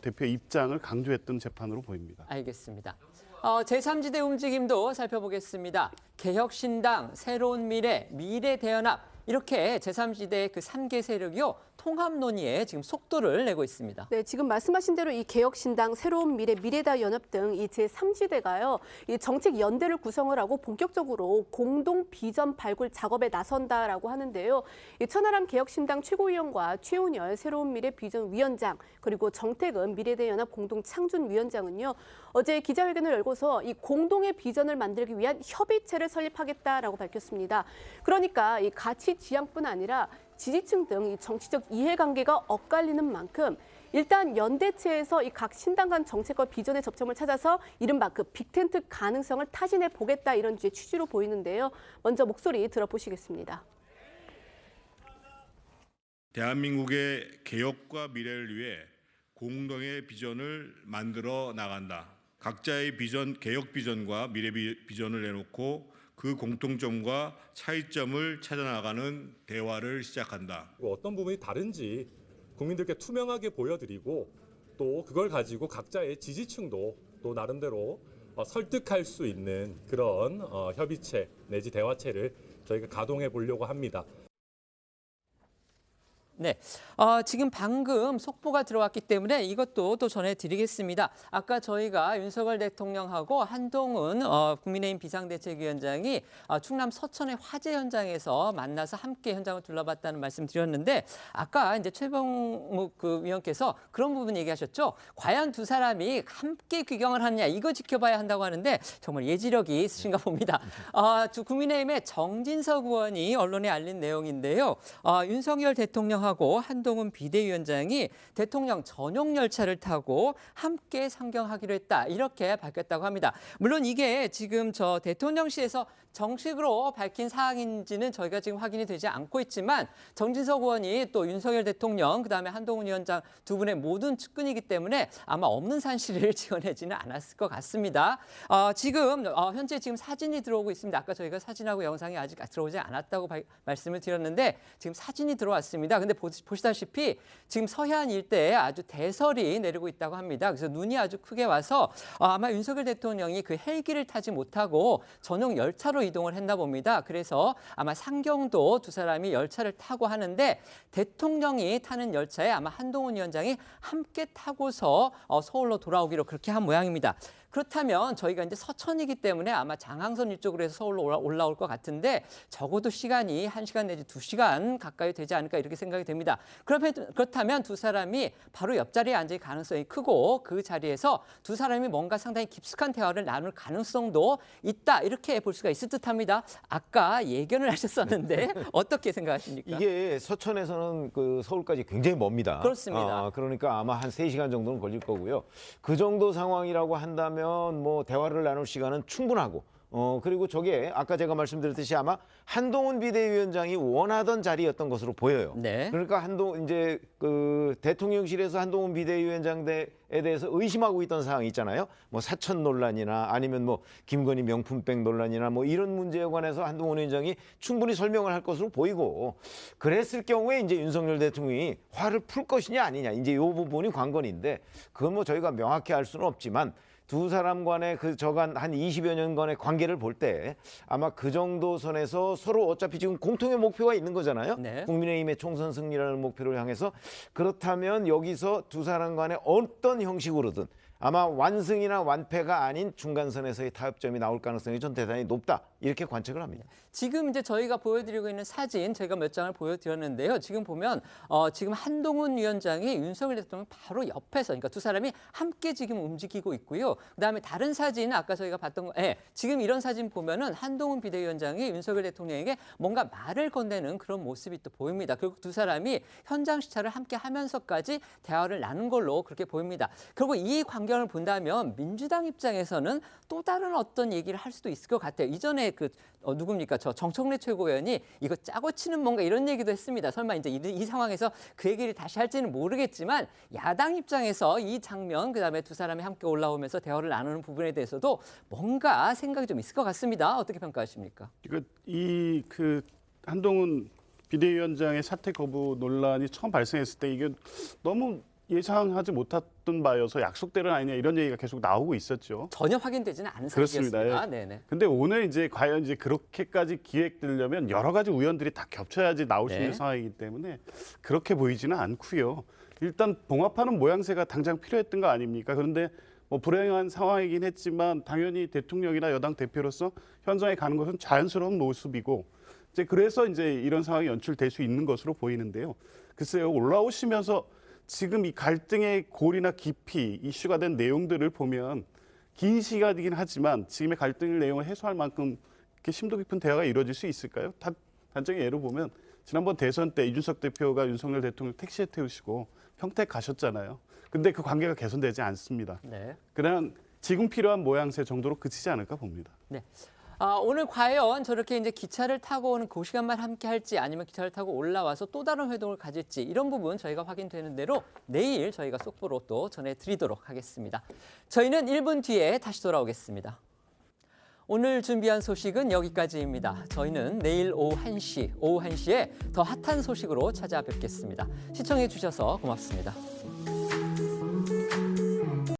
대표의 입장을 강조했던 재판으로 보입니다. 알겠습니다. 제3지대 움직임도 살펴보겠습니다. 개혁신당, 새로운 미래, 미래대연합 이렇게 제3지대의 그 3개 세력이요. 통합 논의에 지금 속도를 내고 있습니다. 네, 지금 말씀하신 대로 이 개혁신당, 새로운 미래, 미래다연합 등 이 제3지대가요. 이 정책 연대를 구성을 하고 본격적으로 공동 비전 발굴 작업에 나선다라고 하는데요. 이 천하람 개혁신당 최고위원과 최훈열 새로운 미래 비전 위원장 그리고 정택은 미래대연합 공동 창준 위원장은요. 어제 기자회견을 열고서 이 공동의 비전을 만들기 위한 협의체를 설립하겠다라고 밝혔습니다. 그러니까 이 가치 지향뿐 아니라 지지층 등 이 정치적 이해관계가 엇갈리는 만큼 일단 연대체에서 이 각 신당 간 정책과 비전의 접점을 찾아서 이른바 그 빅텐트 가능성을 타진해 보겠다 이런 취지로 보이는데요. 먼저 목소리 들어보시겠습니다. 대한민국의 개혁과 미래를 위해 공동의 비전을 만들어 나간다. 각자의 비전, 개혁 비전과 미래 비전을 내놓고 그 공통점과 차이점을 찾아나가는 대화를 시작한다. 어떤 부분이 다른지 국민들께 투명하게 보여드리고 또 그걸 가지고 각자의 지지층도 또 나름대로 설득할 수 있는 그런 협의체 내지 대화체를 저희가 가동해 보려고 합니다. 네, 지금 방금 속보가 들어왔기 때문에 이것도 또 전해드리겠습니다. 아까 저희가 윤석열 대통령하고 한동훈 국민의힘 비상대책위원장이 충남 서천의 화재 현장에서 만나서 함께 현장을 둘러봤다는 말씀 드렸는데 아까 이제 최병묵 그 위원께서 그런 부분 얘기하셨죠. 과연 두 사람이 함께 귀경을 하느냐 이거 지켜봐야 한다고 하는데 정말 예지력이 있으신가 봅니다. 국민의힘의 정진석 의원이 언론에 알린 내용인데요. 윤석열 대통령 대통령하고 한동훈 비대위원장이 대통령 전용 열차를 타고 함께 상경하기로 했다. 이렇게 밝혔다고 합니다. 물론 이게 지금 저 대통령실에서 정식으로 밝힌 사항인지는 저희가 지금 확인이 되지 않고 있지만 정진석 의원이 또 윤석열 대통령 그다음에 한동훈 위원장 두 분의 모든 측근이기 때문에 아마 없는 산실을 지어내지는 않았을 것 같습니다. 지금 현재 지금 사진이 들어오고 있습니다. 아까 저희가 사진하고 영상이 아직 들어오지 않았다고 말씀을 드렸는데 지금 사진이 들어왔습니다. 근데 보시다시피 지금 서해안 일대에 아주 대설이 내리고 있다고 합니다. 그래서 눈이 아주 크게 와서 아마 윤석열 대통령이 그 헬기를 타지 못하고 전용 열차로 이동을 했나 봅니다. 그래서 아마 상경도 두 사람이 열차를 타고 하는데 대통령이 타는 열차에 아마 한동훈 위원장이 함께 타고서 서울로 돌아오기로 그렇게 한 모양입니다. 그렇다면 저희가 이제 서천이기 때문에 아마 장항선 이쪽으로 해서 서울로 올라올 것 같은데 적어도 시간이 1시간 내지 2시간 가까이 되지 않을까 이렇게 생각이 됩니다. 그렇다면 두 사람이 바로 옆자리에 앉을 가능성이 크고 그 자리에서 두 사람이 뭔가 상당히 깊숙한 대화를 나눌 가능성도 있다 이렇게 볼 수가 있을 듯합니다. 아까 예견을 하셨었는데 어떻게 생각하십니까? 이게 서천에서는 그 서울까지 굉장히 멉니다. 그렇습니다. 그러니까 아마 한 3시간 정도는 걸릴 거고요. 그 정도 상황이라고 한다면 뭐 대화를 나눌 시간은 충분하고 그리고 저게 아까 제가 말씀드렸듯이 아마 한동훈 비대위원장이 원하던 자리였던 것으로 보여요. 네. 그러니까 이제 그 대통령실에서 한동훈 비대위원장에 대해서 의심하고 있던 사항이 있잖아요. 뭐 사천 논란이나 아니면 뭐 김건희 명품백 논란이나 뭐 이런 문제에 관해서 한동훈 위원장이 충분히 설명을 할 것으로 보이고 그랬을 경우에 이제 윤석열 대통령이 화를 풀 것이냐 아니냐 이제 이 부분이 관건인데 그건 뭐 저희가 명확히 알 수는 없지만 두 사람 간의 그 저간 한 20여 년간의 관계를 볼 때 아마 그 정도 선에서 서로 어차피 지금 공통의 목표가 있는 거잖아요. 네. 국민의힘의 총선 승리라는 목표를 향해서 그렇다면 여기서 두 사람 간에 어떤 형식으로든 아마 완승이나 완패가 아닌 중간선에서의 타협점이 나올 가능성이 전 대단히 높다. 이렇게 관측을 합니다. 지금 이제 저희가 보여드리고 있는 사진 제가 몇 장을 보여드렸는데요. 지금 보면 지금 한동훈 위원장이 윤석열 대통령 바로 옆에서 그러니까 두 사람이 함께 지금 움직이고 있고요. 그다음에 다른 사진 아까 저희가 봤던 거, 지금 이런 사진 보면은 한동훈 비대위원장이 윤석열 대통령에게 뭔가 말을 건네는 그런 모습이 또 보입니다. 그리고 두 사람이 현장 시찰을 함께 하면서까지 대화를 나눈 걸로 그렇게 보입니다. 그리고 이 광경을 본다면 민주당 입장에서는 또 다른 어떤 얘기를 할 수도 있을 것 같아요. 이전에 누굽니까? 저 정청래 최고위원이 이거 짜고 치는 뭔가 이런 얘기도 했습니다. 설마 이제 이 상황에서 그 얘기를 다시 할지는 모르겠지만 야당 입장에서 이 장면 그다음에 두 사람이 함께 올라오면서 대화를 나누는 부분에 대해서도 뭔가 생각이 좀 있을 것 같습니다. 어떻게 평가하십니까? 그 한동훈 비대위원장의 사퇴 거부 논란이 처음 발생했을 때 이게 너무 예상하지 못했던 바여서 약속대로 아니냐 이런 얘기가 계속 나오고 있었죠. 전혀 확인되지는 않은 그렇습니다. 사실이었습니다. 네네. 근데 오늘 이제 과연 이제 그렇게까지 기획되려면 여러 가지 우연들이 다 겹쳐야지 나올 수 있는 상황이기 때문에 그렇게 보이지는 않고요. 일단 봉합하는 모양새가 당장 필요했던 거 아닙니까? 그런데 뭐 불행한 상황이긴 했지만 당연히 대통령이나 여당 대표로서 현장에 가는 것은 자연스러운 모습이고 이제 그래서 이제 이런 상황이 연출될 수 있는 것으로 보이는데요. 글쎄요, 올라오시면서 지금 이 갈등의 골이나 깊이 이슈가 된 내용들을 보면 긴 시간이긴 하지만 지금의 갈등의 내용을 해소할 만큼 이렇게 심도 깊은 대화가 이루어질 수 있을까요? 단적인 예로 보면 지난번 대선 때 이준석 대표가 윤석열 대통령 택시에 태우시고 평택 가셨잖아요. 근데 그 관계가 개선되지 않습니다. 네. 그냥 지금 필요한 모양새 정도로 그치지 않을까 봅니다. 네. 오늘 과연 저렇게 이제 기차를 타고 오는 그 시간만 함께 할지 아니면 기차를 타고 올라와서 또 다른 회동을 가질지 이런 부분 저희가 확인되는 대로 내일 저희가 속보로 또 전해드리도록 하겠습니다. 저희는 1분 뒤에 다시 돌아오겠습니다. 오늘 준비한 소식은 여기까지입니다. 저희는 내일 오후 1시에 더 핫한 소식으로 찾아뵙겠습니다. 시청해 주셔서 고맙습니다.